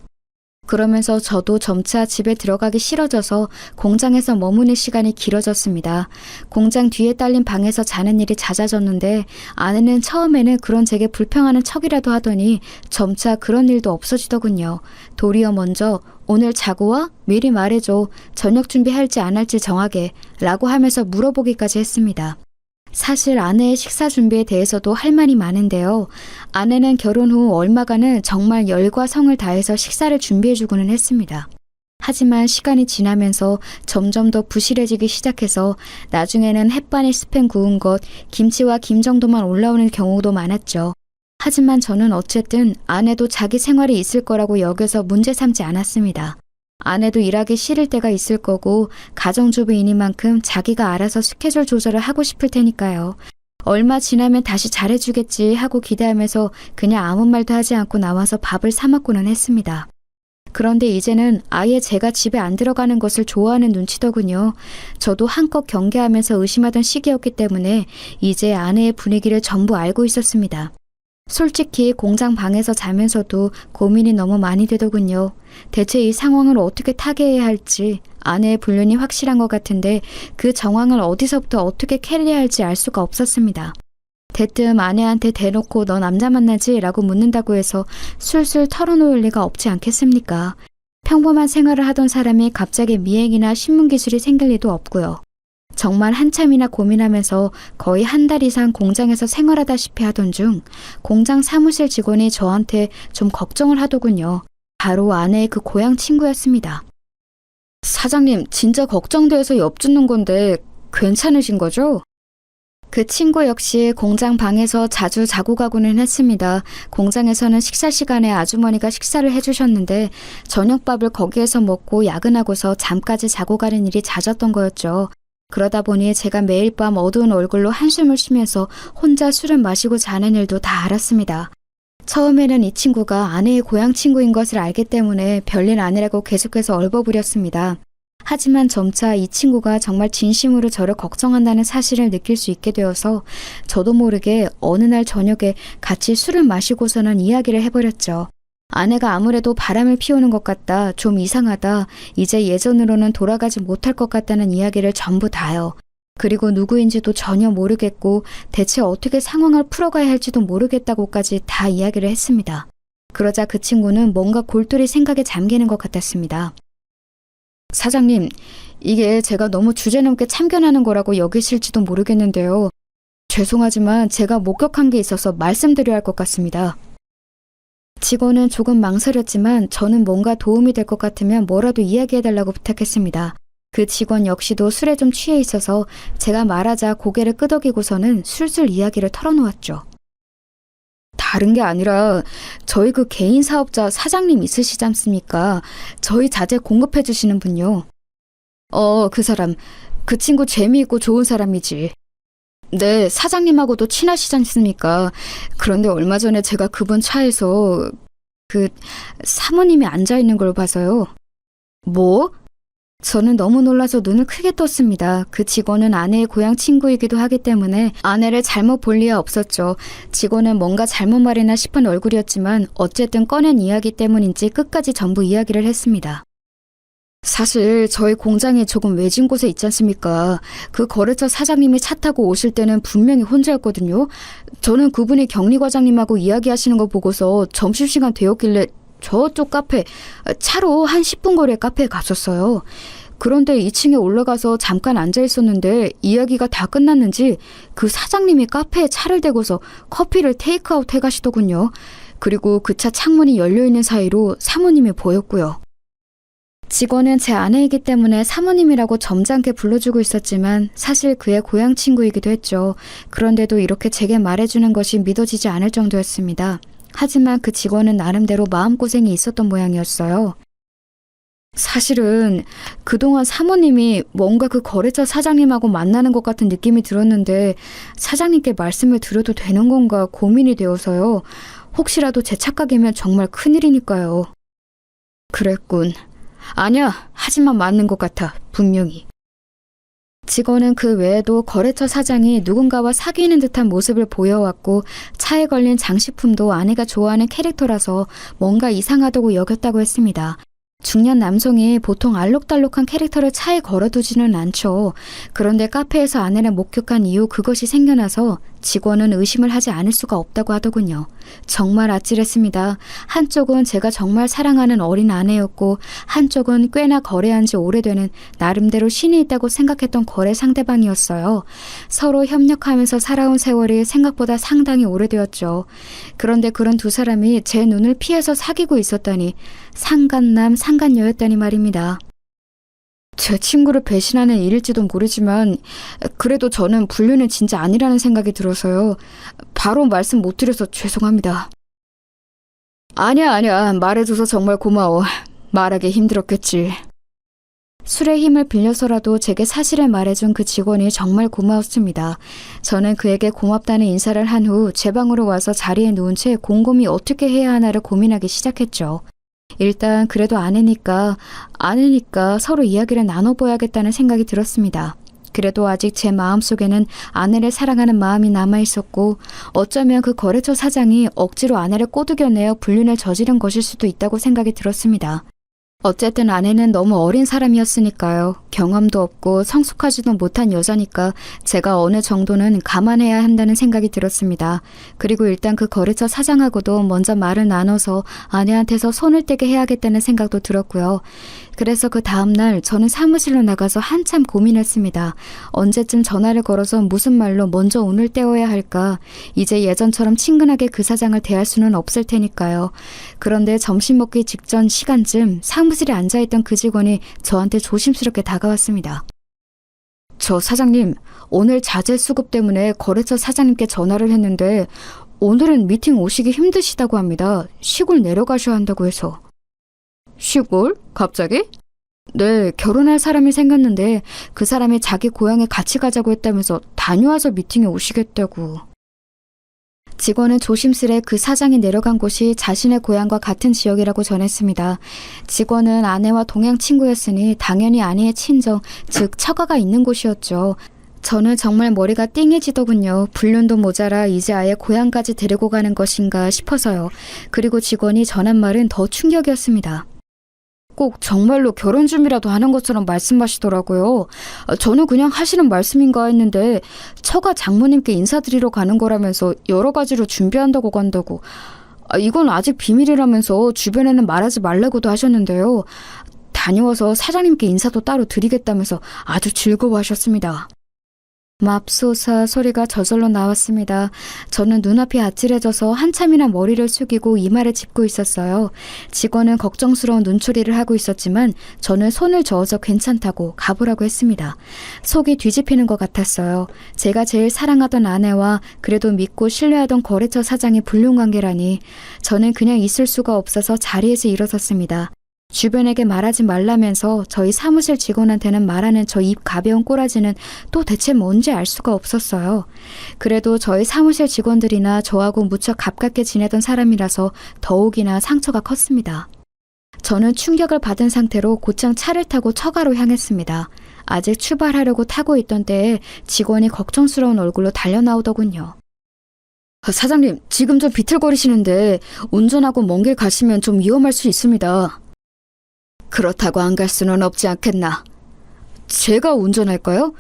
그러면서 저도 점차 집에 들어가기 싫어져서 공장에서 머무는 시간이 길어졌습니다. 공장 뒤에 딸린 방에서 자는 일이 잦아졌는데 아내는 처음에는 그런 제게 불평하는 척이라도 하더니 점차 그런 일도 없어지더군요. 도리어 먼저 오늘 자고 와? 미리 말해줘. 저녁 준비할지 안 할지 정하게 라고 하면서 물어보기까지 했습니다. 사실 아내의 식사 준비에 대해서도 할 말이 많은데요. 아내는 결혼 후 얼마간은 정말 열과 성을 다해서 식사를 준비해주고는 했습니다. 하지만 시간이 지나면서 점점 더 부실해지기 시작해서 나중에는 햇반에 스팸 구운 것, 김치와 김 정도만 올라오는 경우도 많았죠. 하지만 저는 어쨌든 아내도 자기 생활이 있을 거라고 여겨서 문제 삼지 않았습니다. 아내도 일하기 싫을 때가 있을 거고 가정주부이니만큼 자기가 알아서 스케줄 조절을 하고 싶을 테니까요. 얼마 지나면 다시 잘해주겠지 하고 기대하면서 그냥 아무 말도 하지 않고 나와서 밥을 사 먹고는 했습니다. 그런데 이제는 아예 제가 집에 안 들어가는 것을 좋아하는 눈치더군요. 저도 한껏 경계하면서 의심하던 시기였기 때문에 이제 아내의 분위기를 전부 알고 있었습니다. 솔직히 공장 방에서 자면서도 고민이 너무 많이 되더군요. 대체 이 상황을 어떻게 타개해야 할지 아내의 불륜이 확실한 것 같은데 그 정황을 어디서부터 어떻게 캐리해야 할지 알 수가 없었습니다. 대뜸 아내한테 대놓고 너 남자 만나지? 라고 묻는다고 해서 술술 털어놓을 리가 없지 않겠습니까? 평범한 생활을 하던 사람이 갑자기 미행이나 신문기술이 생길 리도 없고요. 정말 한참이나 고민하면서 거의 한 달 이상 공장에서 생활하다시피 하던 중 공장 사무실 직원이 저한테 좀 걱정을 하더군요. 바로 아내의 그 고향 친구였습니다. 사장님, 진짜 걱정돼서 엿주는 건데 괜찮으신 거죠? 그 친구 역시 공장 방에서 자주 자고 가고는 했습니다. 공장에서는 식사 시간에 아주머니가 식사를 해주셨는데 저녁밥을 거기에서 먹고 야근하고서 잠까지 자고 가는 일이 잦았던 거였죠. 그러다 보니 제가 매일 밤 어두운 얼굴로 한숨을 쉬면서 혼자 술을 마시고 자는 일도 다 알았습니다. 처음에는 이 친구가 아내의 고향 친구인 것을 알기 때문에 별일 아니라고 계속해서 얼버무렸습니다. 하지만 점차 이 친구가 정말 진심으로 저를 걱정한다는 사실을 느낄 수 있게 되어서 저도 모르게 어느 날 저녁에 같이 술을 마시고서는 이야기를 해버렸죠. 아내가 아무래도 바람을 피우는 것 같다, 좀 이상하다, 이제 예전으로는 돌아가지 못할 것 같다는 이야기를 전부 다요. 그리고 누구인지도 전혀 모르겠고 대체 어떻게 상황을 풀어가야 할지도 모르겠다고까지 다 이야기를 했습니다. 그러자 그 친구는 뭔가 골똘히 생각에 잠기는 것 같았습니다. 사장님, 이게 제가 너무 주제넘게 참견하는 거라고 여기실지도 모르겠는데요. 죄송하지만 제가 목격한 게 있어서 말씀드려야 할 것 같습니다. 직원은 조금 망설였지만 저는 뭔가 도움이 될 것 같으면 뭐라도 이야기해달라고 부탁했습니다. 그 직원 역시도 술에 좀 취해 있어서 제가 말하자 고개를 끄덕이고서는 술술 이야기를 털어놓았죠. 다른 게 아니라 저희 그 개인 사업자 사장님 있으시지 않습니까? 저희 자재 공급해 주시는 분요. 그 사람, 그 친구 재미있고 좋은 사람이지. 네, 사장님하고도 친하시지 않습니까? 그런데 얼마 전에 제가 그분 차에서 사모님이 앉아있는 걸 봐서요. 뭐? 저는 너무 놀라서 눈을 크게 떴습니다. 그 직원은 아내의 고향 친구이기도 하기 때문에 아내를 잘못 볼 리가 없었죠. 직원은 뭔가 잘못 말했나 싶은 얼굴이었지만 어쨌든 꺼낸 이야기 때문인지 끝까지 전부 이야기를 했습니다. 사실 저희 공장이 조금 외진 곳에 있지 않습니까? 그 거래처 사장님이 차 타고 오실 때는 분명히 혼자였거든요. 저는 그분이 격리 과장님하고 이야기하시는 거 보고서 점심시간 되었길래 저쪽 카페, 차로 한 10분 거리의 카페에 갔었어요. 그런데 2층에 올라가서 잠깐 앉아 있었는데 이야기가 다 끝났는지 그 사장님이 카페에 차를 대고서 커피를 테이크아웃 해가시더군요. 그리고 그 차 창문이 열려있는 사이로 사모님이 보였고요. 직원은 제 아내이기 때문에 사모님이라고 점잖게 불러주고 있었지만 사실 그의 고향 친구이기도 했죠. 그런데도 이렇게 제게 말해주는 것이 믿어지지 않을 정도였습니다. 하지만 그 직원은 나름대로 마음고생이 있었던 모양이었어요. 사실은 그동안 사모님이 뭔가 그 거래처 사장님하고 만나는 것 같은 느낌이 들었는데 사장님께 말씀을 드려도 되는 건가 고민이 되어서요. 혹시라도 제 착각이면 정말 큰일이니까요. 그랬군. 아니야, 하지만 맞는 것 같아, 분명히. 직원은 그 외에도 거래처 사장이 누군가와 사귀는 듯한 모습을 보여왔고 차에 걸린 장식품도 아내가 좋아하는 캐릭터라서 뭔가 이상하다고 여겼다고 했습니다. 중년 남성이 보통 알록달록한 캐릭터를 차에 걸어두지는 않죠. 그런데 카페에서 아내를 목격한 이후 그것이 생겨나서 직원은 의심을 하지 않을 수가 없다고 하더군요. 정말 아찔했습니다. 한쪽은 제가 정말 사랑하는 어린 아내였고 한쪽은 꽤나 거래한 지 오래되는 나름대로 신이 있다고 생각했던 거래 상대방이었어요. 서로 협력하면서 살아온 세월이 생각보다 상당히 오래되었죠. 그런데 그런 두 사람이 제 눈을 피해서 사귀고 있었다니 상간남 상간녀였다니 말입니다. 제 친구를 배신하는 일일지도 모르지만 그래도 저는 불륜은 진짜 아니라는 생각이 들어서요. 바로 말씀 못 드려서 죄송합니다. 아니야. 말해줘서 정말 고마워. 말하기 힘들었겠지. 술의 힘을 빌려서라도 제게 사실을 말해준 그 직원이 정말 고마웠습니다. 저는 그에게 고맙다는 인사를 한 후 제 방으로 와서 자리에 누운 채 곰곰이 어떻게 해야 하나를 고민하기 시작했죠. 일단 그래도 아내니까 서로 이야기를 나눠봐야겠다는 생각이 들었습니다. 그래도 아직 제 마음속에는 아내를 사랑하는 마음이 남아있었고 어쩌면 그 거래처 사장이 억지로 아내를 꼬드겨내어 불륜을 저지른 것일 수도 있다고 생각이 들었습니다. 어쨌든 아내는 너무 어린 사람이었으니까요. 경험도 없고 성숙하지도 못한 여자니까 제가 어느 정도는 감안해야 한다는 생각이 들었습니다. 그리고 일단 그 거래처 사장하고도 먼저 말을 나눠서 아내한테서 손을 떼게 해야겠다는 생각도 들었고요. 그래서 그 다음날 저는 사무실로 나가서 한참 고민했습니다. 언제쯤 전화를 걸어서 무슨 말로 먼저 운을 떼어야 할까? 이제 예전처럼 친근하게 그 사장을 대할 수는 없을 테니까요. 그런데 점심 먹기 직전 시간쯤 사무실에 앉아있던 그 직원이 저한테 조심스럽게 다가왔습니다. 저 사장님, 오늘 자재 수급 때문에 거래처 사장님께 전화를 했는데 오늘은 미팅 오시기 힘드시다고 합니다. 시골 내려가셔야 한다고 해서. 시골? 갑자기? 네, 결혼할 사람이 생겼는데 그 사람이 자기 고향에 같이 가자고 했다면서 다녀와서 미팅에 오시겠다고. 직원은 조심스레 그 사장이 내려간 곳이 자신의 고향과 같은 지역이라고 전했습니다. 직원은 아내와 동양 친구였으니 당연히 아내의 친정, 즉 처가가 있는 곳이었죠. 저는 정말 머리가 띵해지더군요. 불륜도 모자라 이제 아예 고향까지 데리고 가는 것인가 싶어서요. 그리고 직원이 전한 말은 더 충격이었습니다. 꼭 정말로 결혼 준비라도 하는 것처럼 말씀하시더라고요. 저는 그냥 하시는 말씀인가 했는데 처가 장모님께 인사드리러 가는 거라면서 여러 가지로 준비한다고 간다고. 이건 아직 비밀이라면서 주변에는 말하지 말라고도 하셨는데요. 다녀와서 사장님께 인사도 따로 드리겠다면서 아주 즐거워하셨습니다. 맙소사 소리가 저절로 나왔습니다. 저는 눈앞이 아찔해져서 한참이나 머리를 숙이고 이마를 짚고 있었어요. 직원은 걱정스러운 눈초리를 하고 있었지만 저는 손을 저어서 괜찮다고 가보라고 했습니다. 속이 뒤집히는 것 같았어요. 제가 제일 사랑하던 아내와 그래도 믿고 신뢰하던 거래처 사장이 불륜관계라니. 저는 그냥 있을 수가 없어서 자리에서 일어섰습니다. 주변에게 말하지 말라면서 저희 사무실 직원한테는 말하는 저 입 가벼운 꼬라지는 또 대체 뭔지 알 수가 없었어요. 그래도 저희 사무실 직원들이나 저하고 무척 가깝게 지내던 사람이라서 더욱이나 상처가 컸습니다. 저는 충격을 받은 상태로 곧장 차를 타고 처가로 향했습니다. 아직 출발하려고 타고 있던 때에 직원이 걱정스러운 얼굴로 달려나오더군요. 사장님, 지금 좀 비틀거리시는데 운전하고 먼 길 가시면 좀 위험할 수 있습니다. 그렇다고 안 갈 수는 없지 않겠나? 제가 운전할까요?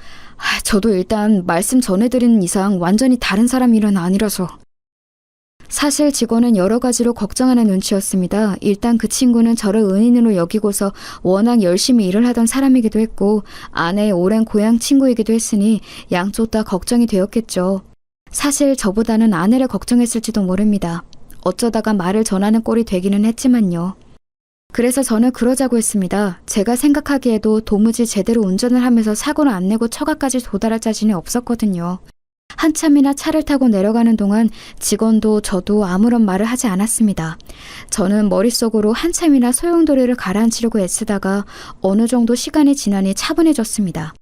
저도 일단 말씀 전해드리는 이상 완전히 다른 사람 일은 아니라서. 사실 직원은 여러 가지로 걱정하는 눈치였습니다. 일단 그 친구는 저를 은인으로 여기고서 워낙 열심히 일을 하던 사람이기도 했고 아내의 오랜 고향 친구이기도 했으니 양쪽 다 걱정이 되었겠죠. 사실 저보다는 아내를 걱정했을지도 모릅니다. 어쩌다가 말을 전하는 꼴이 되기는 했지만요. 그래서 저는 그러자고 했습니다. 제가 생각하기에도 도무지 제대로 운전을 하면서 사고를 안 내고 처가까지 도달할 자신이 없었거든요. 한참이나 차를 타고 내려가는 동안 직원도 저도 아무런 말을 하지 않았습니다. 저는 머릿속으로 한참이나 소용돌이를 가라앉히려고 애쓰다가 어느 정도 시간이 지나니 차분해졌습니다.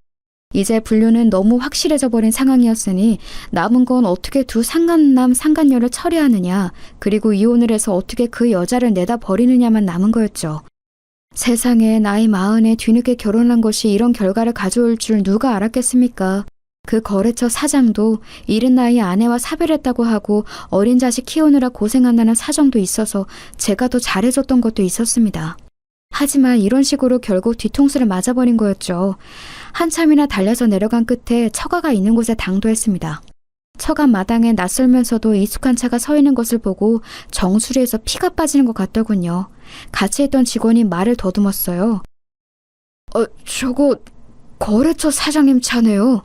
이제 분류는 너무 확실해져 버린 상황이었으니 남은 건 어떻게 두 상간남 상간녀를 처리하느냐, 그리고 이혼을 해서 어떻게 그 여자를 내다 버리느냐만 남은 거였죠. 세상에 나이 40에 뒤늦게 결혼한 것이 이런 결과를 가져올 줄 누가 알았겠습니까? 그 거래처 사장도 이른 나이에 아내와 사별했다고 하고 어린 자식 키우느라 고생한다는 사정도 있어서 제가 더 잘해줬던 것도 있었습니다. 하지만 이런 식으로 결국 뒤통수를 맞아버린 거였죠. 한참이나 달려서 내려간 끝에 처가가 있는 곳에 당도했습니다. 처가 마당에 낯설면서도 익숙한 차가 서 있는 것을 보고 정수리에서 피가 빠지는 것 같더군요. 같이 있던 직원이 말을 더듬었어요. 저거 거래처 사장님 차네요.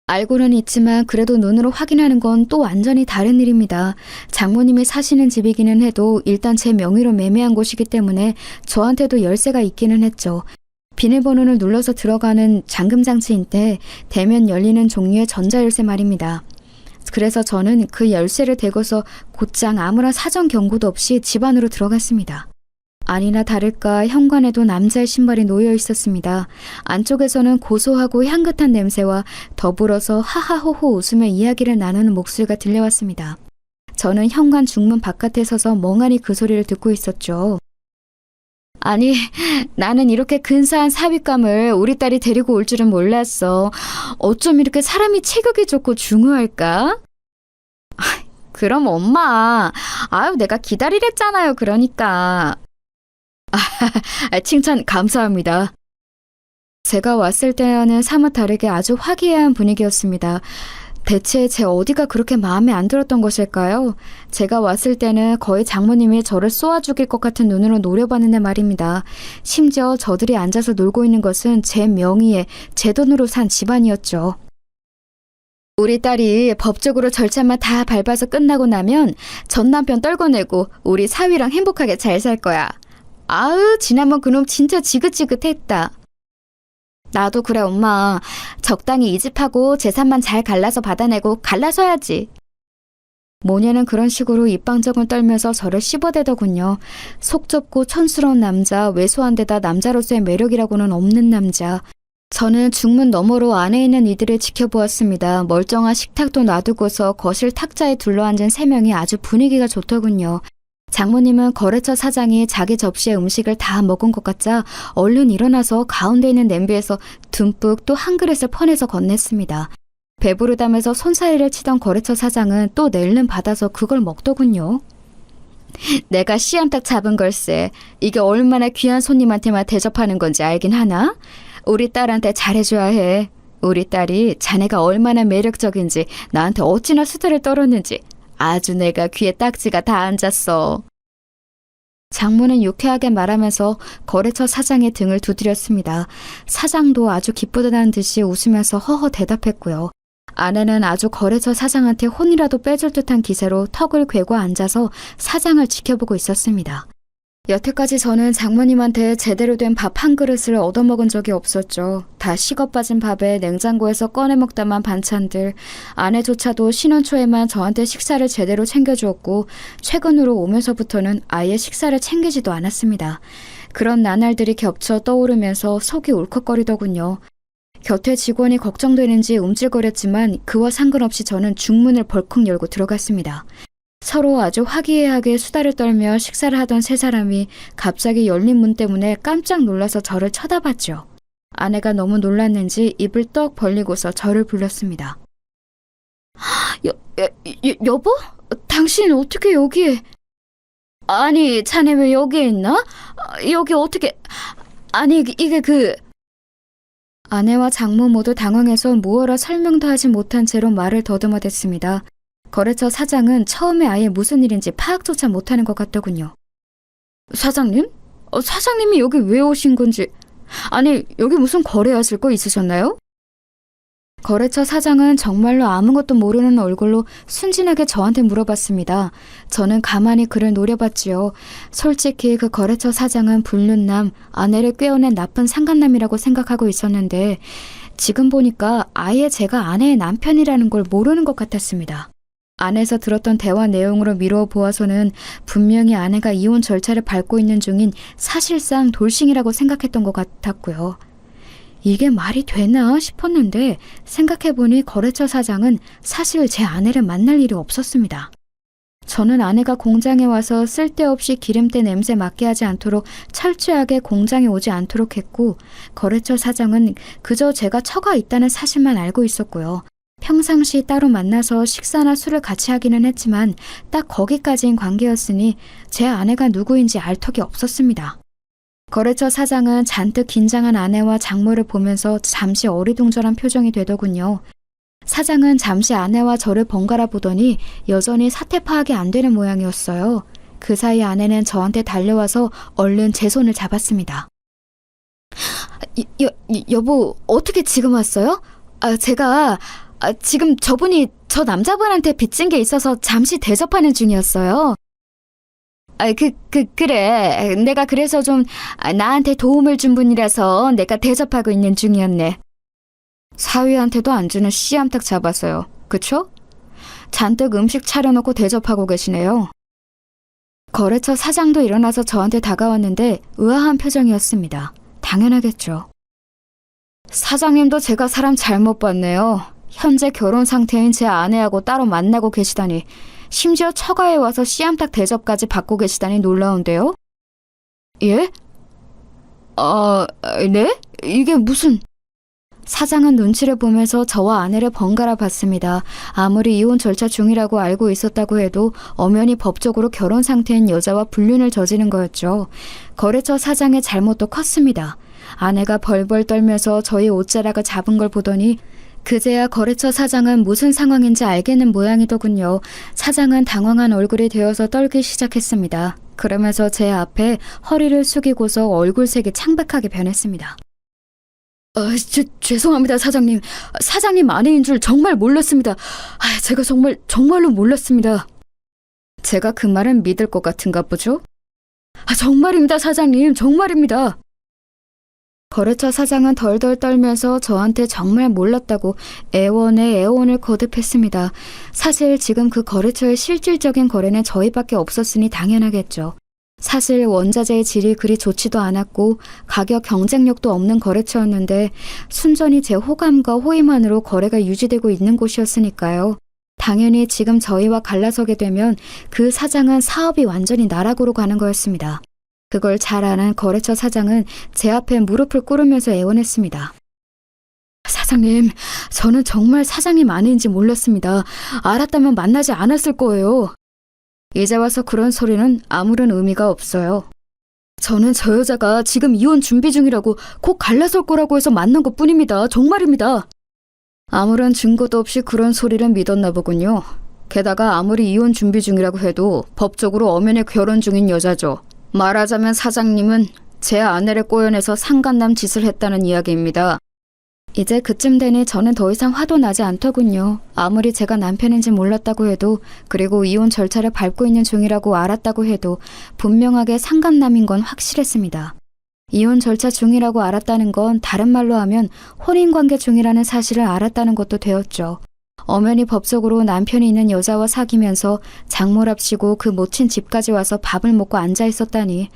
알고는 있지만 그래도 눈으로 확인하는 건 또 완전히 다른 일입니다. 장모님이 사시는 집이기는 해도 일단 제 명의로 매매한 곳이기 때문에 저한테도 열쇠가 있기는 했죠. 비밀번호를 눌러서 들어가는 잠금장치인데 대면 열리는 종류의 전자열쇠 말입니다. 그래서 저는 그 열쇠를 대고서 곧장 아무런 사전 경고도 없이 집 안으로 들어갔습니다. 아니나 다를까 현관에도 남자의 신발이 놓여 있었습니다. 안쪽에서는 고소하고 향긋한 냄새와 더불어서 하하호호 웃으며 이야기를 나누는 목소리가 들려왔습니다. 저는 현관 중문 바깥에 서서 멍하니 그 소리를 듣고 있었죠. 아니, 나는 이렇게 근사한 사윗감을 우리 딸이 데리고 올 줄은 몰랐어. 어쩜 이렇게 사람이 체격이 좋고 중후할까? 그럼 엄마, 내가 기다리랬잖아요, 그러니까. 칭찬 감사합니다. 제가 왔을 때와는 사뭇 다르게 아주 화기애애한 분위기였습니다. 대체 제 어디가 그렇게 마음에 안 들었던 것일까요? 제가 왔을 때는 거의 장모님이 저를 쏘아 죽일 것 같은 눈으로 노려봤는데 말입니다. 심지어 저들이 앉아서 놀고 있는 것은 제 명의에 제 돈으로 산 집안이었죠. 우리 딸이 법적으로 절차만 다 밟아서 끝나고 나면 전 남편 떨궈내고 우리 사위랑 행복하게 잘 살 거야. 지난번 그놈 진짜 지긋지긋했다. 나도 그래 엄마. 적당히 이집하고 재산만 잘 갈라서 받아내고 갈라서야지. 모녀는 그런 식으로 입방정을 떨면서 저를 씹어대더군요. 속 좁고 촌스러운 남자, 왜소한 데다 남자로서의 매력이라고는 없는 남자. 저는 중문 너머로 안에 있는 이들을 지켜보았습니다. 멀쩡한 식탁도 놔두고서 거실 탁자에 둘러앉은 세 명이 아주 분위기가 좋더군요. 장모님은 거래처 사장이 자기 접시에 음식을 다 먹은 것 같자 얼른 일어나서 가운데 있는 냄비에서 듬뿍 또 한 그릇을 퍼내서 건넸습니다. 배부르다면서 손사래를 치던 거래처 사장은 또 낼름 받아서 그걸 먹더군요. 내가 씨암탉 잡은 걸세. 이게 얼마나 귀한 손님한테만 대접하는 건지 알긴 하나? 우리 딸한테 잘해줘야 해. 우리 딸이 자네가 얼마나 매력적인지 나한테 어찌나 수다를 떨었는지 아주 내가 귀에 딱지가 다 앉았어. 장모는 유쾌하게 말하면서 거래처 사장의 등을 두드렸습니다. 사장도 아주 기쁘다는 듯이 웃으면서 허허 대답했고요. 아내는 아주 거래처 사장한테 혼이라도 빼줄 듯한 기세로 턱을 괴고 앉아서 사장을 지켜보고 있었습니다. 여태까지 저는 장모님한테 제대로 된 밥 한 그릇을 얻어먹은 적이 없었죠. 다 식어 빠진 밥에 냉장고에서 꺼내 먹다만 반찬들, 아내조차도 신혼 초에만 저한테 식사를 제대로 챙겨주었고 최근으로 오면서부터는 아예 식사를 챙기지도 않았습니다. 그런 나날들이 겹쳐 떠오르면서 속이 울컥거리더군요. 곁에 직원이 걱정되는지 움찔거렸지만 그와 상관없이 저는 중문을 벌컥 열고 들어갔습니다. 서로 아주 화기애애하게 수다를 떨며 식사를 하던 세 사람이 갑자기 열린 문 때문에 깜짝 놀라서 저를 쳐다봤죠. 아내가 너무 놀랐는지 입을 떡 벌리고서 저를 불렀습니다. 여보? 당신 어떻게 여기에? 아니, 자네 왜 여기에 있나? 여기 어떻게... 아니, 이게 그... 아내와 장모 모두 당황해서 무어라 설명도 하지 못한 채로 말을 더듬어댔습니다. 거래처 사장은 처음에 아예 무슨 일인지 파악조차 못하는 것 같더군요. 사장님? 사장님이 여기 왜 오신 건지... 아니, 여기 무슨 거래하실 거 있으셨나요? 거래처 사장은 정말로 아무것도 모르는 얼굴로 순진하게 저한테 물어봤습니다. 저는 가만히 그를 노려봤지요. 솔직히 그 거래처 사장은 불륜남, 아내를 꿰어낸 나쁜 상간남이라고 생각하고 있었는데 지금 보니까 아예 제가 아내의 남편이라는 걸 모르는 것 같았습니다. 안에서 들었던 대화 내용으로 미루어 보아서는 분명히 아내가 이혼 절차를 밟고 있는 중인 사실상 돌싱이라고 생각했던 것 같았고요. 이게 말이 되나 싶었는데 생각해보니 거래처 사장은 사실 제 아내를 만날 일이 없었습니다. 저는 아내가 공장에 와서 쓸데없이 기름때 냄새 맡게 하지 않도록 철저하게 공장에 오지 않도록 했고 거래처 사장은 그저 제가 처가 있다는 사실만 알고 있었고요. 평상시 따로 만나서 식사나 술을 같이 하기는 했지만 딱 거기까지인 관계였으니 제 아내가 누구인지 알 턱이 없었습니다. 거래처 사장은 잔뜩 긴장한 아내와 장모를 보면서 잠시 어리둥절한 표정이 되더군요. 사장은 잠시 아내와 저를 번갈아 보더니 여전히 사태 파악이 안 되는 모양이었어요. 그 사이 아내는 저한테 달려와서 얼른 제 손을 잡았습니다. 여보, 어떻게 지금 왔어요? 제가 지금 저분이 저 남자분한테 빚진 게 있어서 잠시 대접하는 중이었어요. 그래. 내가 그래서 좀 나한테 도움을 준 분이라서 내가 대접하고 있는 중이었네. 사위한테도 안 주는 씨암탉 잡았어요. 그쵸? 잔뜩 음식 차려놓고 대접하고 계시네요. 거래처 사장도 일어나서 저한테 다가왔는데 의아한 표정이었습니다. 당연하겠죠. 사장님도 제가 사람 잘못 봤네요. 현재 결혼 상태인 제 아내하고 따로 만나고 계시다니, 심지어 처가에 와서 씨암탉 대접까지 받고 계시다니 놀라운데요? 예? 네? 이게 무슨... 사장은 눈치를 보면서 저와 아내를 번갈아 봤습니다. 아무리 이혼 절차 중이라고 알고 있었다고 해도 엄연히 법적으로 결혼 상태인 여자와 불륜을 저지른 거였죠. 거래처 사장의 잘못도 컸습니다. 아내가 벌벌 떨면서 저희 옷자락을 잡은 걸 보더니 그제야 거래처 사장은 무슨 상황인지 알겠는 모양이더군요. 사장은 당황한 얼굴이 되어서 떨기 시작했습니다. 그러면서 제 앞에 허리를 숙이고서 얼굴색이 창백하게 변했습니다. 죄송합니다, 사장님. 사장님 아내인 줄 정말 몰랐습니다. 제가 정말로 몰랐습니다. 제가 그 말은 믿을 것 같은가 보죠? 정말입니다, 사장님. 정말입니다. 거래처 사장은 덜덜 떨면서 저한테 정말 몰랐다고 애원에 애원을 거듭했습니다. 사실 지금 그 거래처의 실질적인 거래는 저희밖에 없었으니 당연하겠죠. 사실 원자재의 질이 그리 좋지도 않았고 가격 경쟁력도 없는 거래처였는데 순전히 제 호감과 호의만으로 거래가 유지되고 있는 곳이었으니까요. 당연히 지금 저희와 갈라서게 되면 그 사장은 사업이 완전히 나락으로 가는 거였습니다. 그걸 잘 아는 거래처 사장은 제 앞에 무릎을 꿇으면서 애원했습니다. 사장님, 저는 정말 사장님 아내인지 몰랐습니다. 알았다면 만나지 않았을 거예요. 이제 와서 그런 소리는 아무런 의미가 없어요. 저는 저 여자가 지금 이혼 준비 중이라고 곧 갈라설 거라고 해서 만난 것 뿐입니다. 정말입니다. 아무런 증거도 없이 그런 소리를 믿었나 보군요. 게다가 아무리 이혼 준비 중이라고 해도 법적으로 엄연히 결혼 중인 여자죠. 말하자면 사장님은 제 아내를 꼬여내서 상간남 짓을 했다는 이야기입니다. 이제 그쯤 되니 저는 더 이상 화도 나지 않더군요. 아무리 제가 남편인지 몰랐다고 해도, 그리고 이혼 절차를 밟고 있는 중이라고 알았다고 해도 분명하게 상간남인 건 확실했습니다. 이혼 절차 중이라고 알았다는 건 다른 말로 하면 혼인관계 중이라는 사실을 알았다는 것도 되었죠. 엄연히 법적으로 남편이 있는 여자와 사귀면서 장모랍시고 그 모친 집까지 와서 밥을 먹고 앉아 있었다니,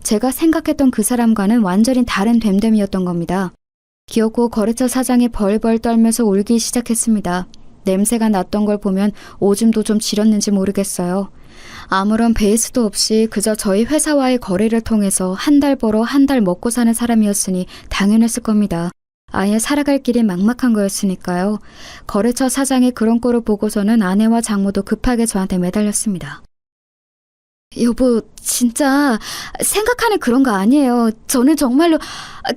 제가 생각했던 그 사람과는 완전히 다른 됨됨이었던 겁니다. 기어코 거래처 사장이 벌벌 떨면서 울기 시작했습니다. 냄새가 났던 걸 보면 오줌도 좀 지렸는지 모르겠어요. 아무런 베이스도 없이 그저 저희 회사와의 거래를 통해서 한 달 벌어 한 달 먹고 사는 사람이었으니 당연했을 겁니다. 아예 살아갈 길이 막막한 거였으니까요. 거래처 사장이 그런 꼴을 보고서는 아내와 장모도 급하게 저한테 매달렸습니다. 여보, 진짜 생각하는 그런 거 아니에요. 저는 정말로,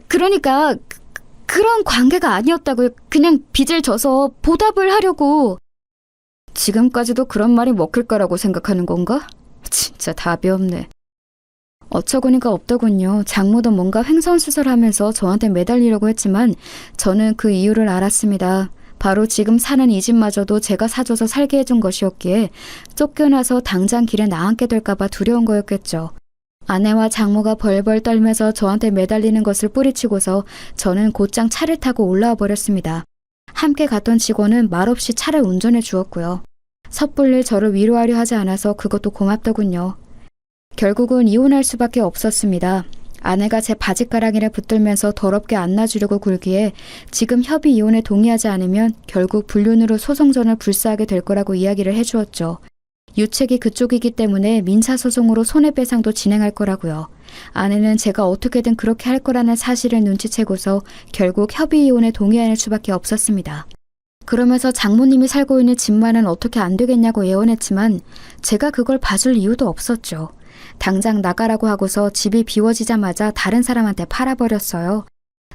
그러니까 그런 관계가 아니었다고요. 그냥 빚을 져서 보답을 하려고. 지금까지도 그런 말이 먹힐 거라고 생각하는 건가? 진짜 답이 없네. 어처구니가 없더군요. 장모도 뭔가 횡설수설하면서 저한테 매달리려고 했지만 저는 그 이유를 알았습니다. 바로 지금 사는 이 집마저도 제가 사줘서 살게 해준 것이었기에 쫓겨나서 당장 길에 나앉게 될까봐 두려운 거였겠죠. 아내와 장모가 벌벌 떨면서 저한테 매달리는 것을 뿌리치고서 저는 곧장 차를 타고 올라와 버렸습니다. 함께 갔던 직원은 말없이 차를 운전해 주었고요. 섣불리 저를 위로하려 하지 않아서 그것도 고맙더군요. 결국은 이혼할 수밖에 없었습니다. 아내가 제 바지가랑이를 붙들면서 더럽게 안 놔주려고 굴기에 지금 협의 이혼에 동의하지 않으면 결국 불륜으로 소송전을 불사하게 될 거라고 이야기를 해주었죠. 유책이 그쪽이기 때문에 민사소송으로 손해배상도 진행할 거라고요. 아내는 제가 어떻게든 그렇게 할 거라는 사실을 눈치채고서 결국 협의 이혼에 동의할 수밖에 없었습니다. 그러면서 장모님이 살고 있는 집만은 어떻게 안 되겠냐고 애원했지만 제가 그걸 봐줄 이유도 없었죠. 당장 나가라고 하고서 집이 비워지자마자 다른 사람한테 팔아버렸어요.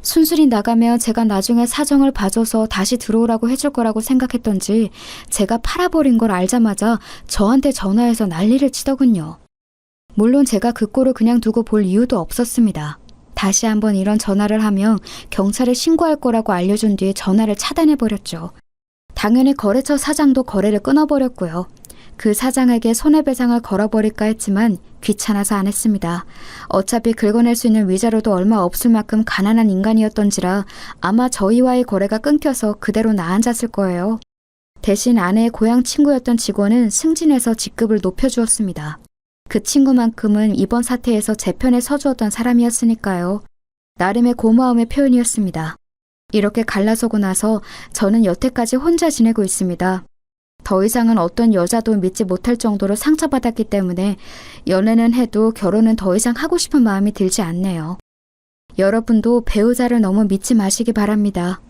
순순히 나가면 제가 나중에 사정을 봐줘서 다시 들어오라고 해줄 거라고 생각했던지 제가 팔아버린 걸 알자마자 저한테 전화해서 난리를 치더군요. 물론 제가 그 꼴을 그냥 두고 볼 이유도 없었습니다. 다시 한번 이런 전화를 하면 경찰에 신고할 거라고 알려준 뒤에 전화를 차단해버렸죠. 당연히 거래처 사장도 거래를 끊어버렸고요. 그 사장에게 손해배상을 걸어버릴까 했지만 귀찮아서 안 했습니다. 어차피 긁어낼 수 있는 위자료도 얼마 없을 만큼 가난한 인간이었던지라 아마 저희와의 거래가 끊겨서 그대로 나앉았을 거예요. 대신 아내의 고향 친구였던 직원은 승진해서 직급을 높여주었습니다. 그 친구만큼은 이번 사태에서 제 편에 서주었던 사람이었으니까요. 나름의 고마움의 표현이었습니다. 이렇게 갈라서고 나서 저는 여태까지 혼자 지내고 있습니다. 더 이상은 어떤 여자도 믿지 못할 정도로 상처받았기 때문에 연애는 해도 결혼은 더 이상 하고 싶은 마음이 들지 않네요. 여러분도 배우자를 너무 믿지 마시기 바랍니다.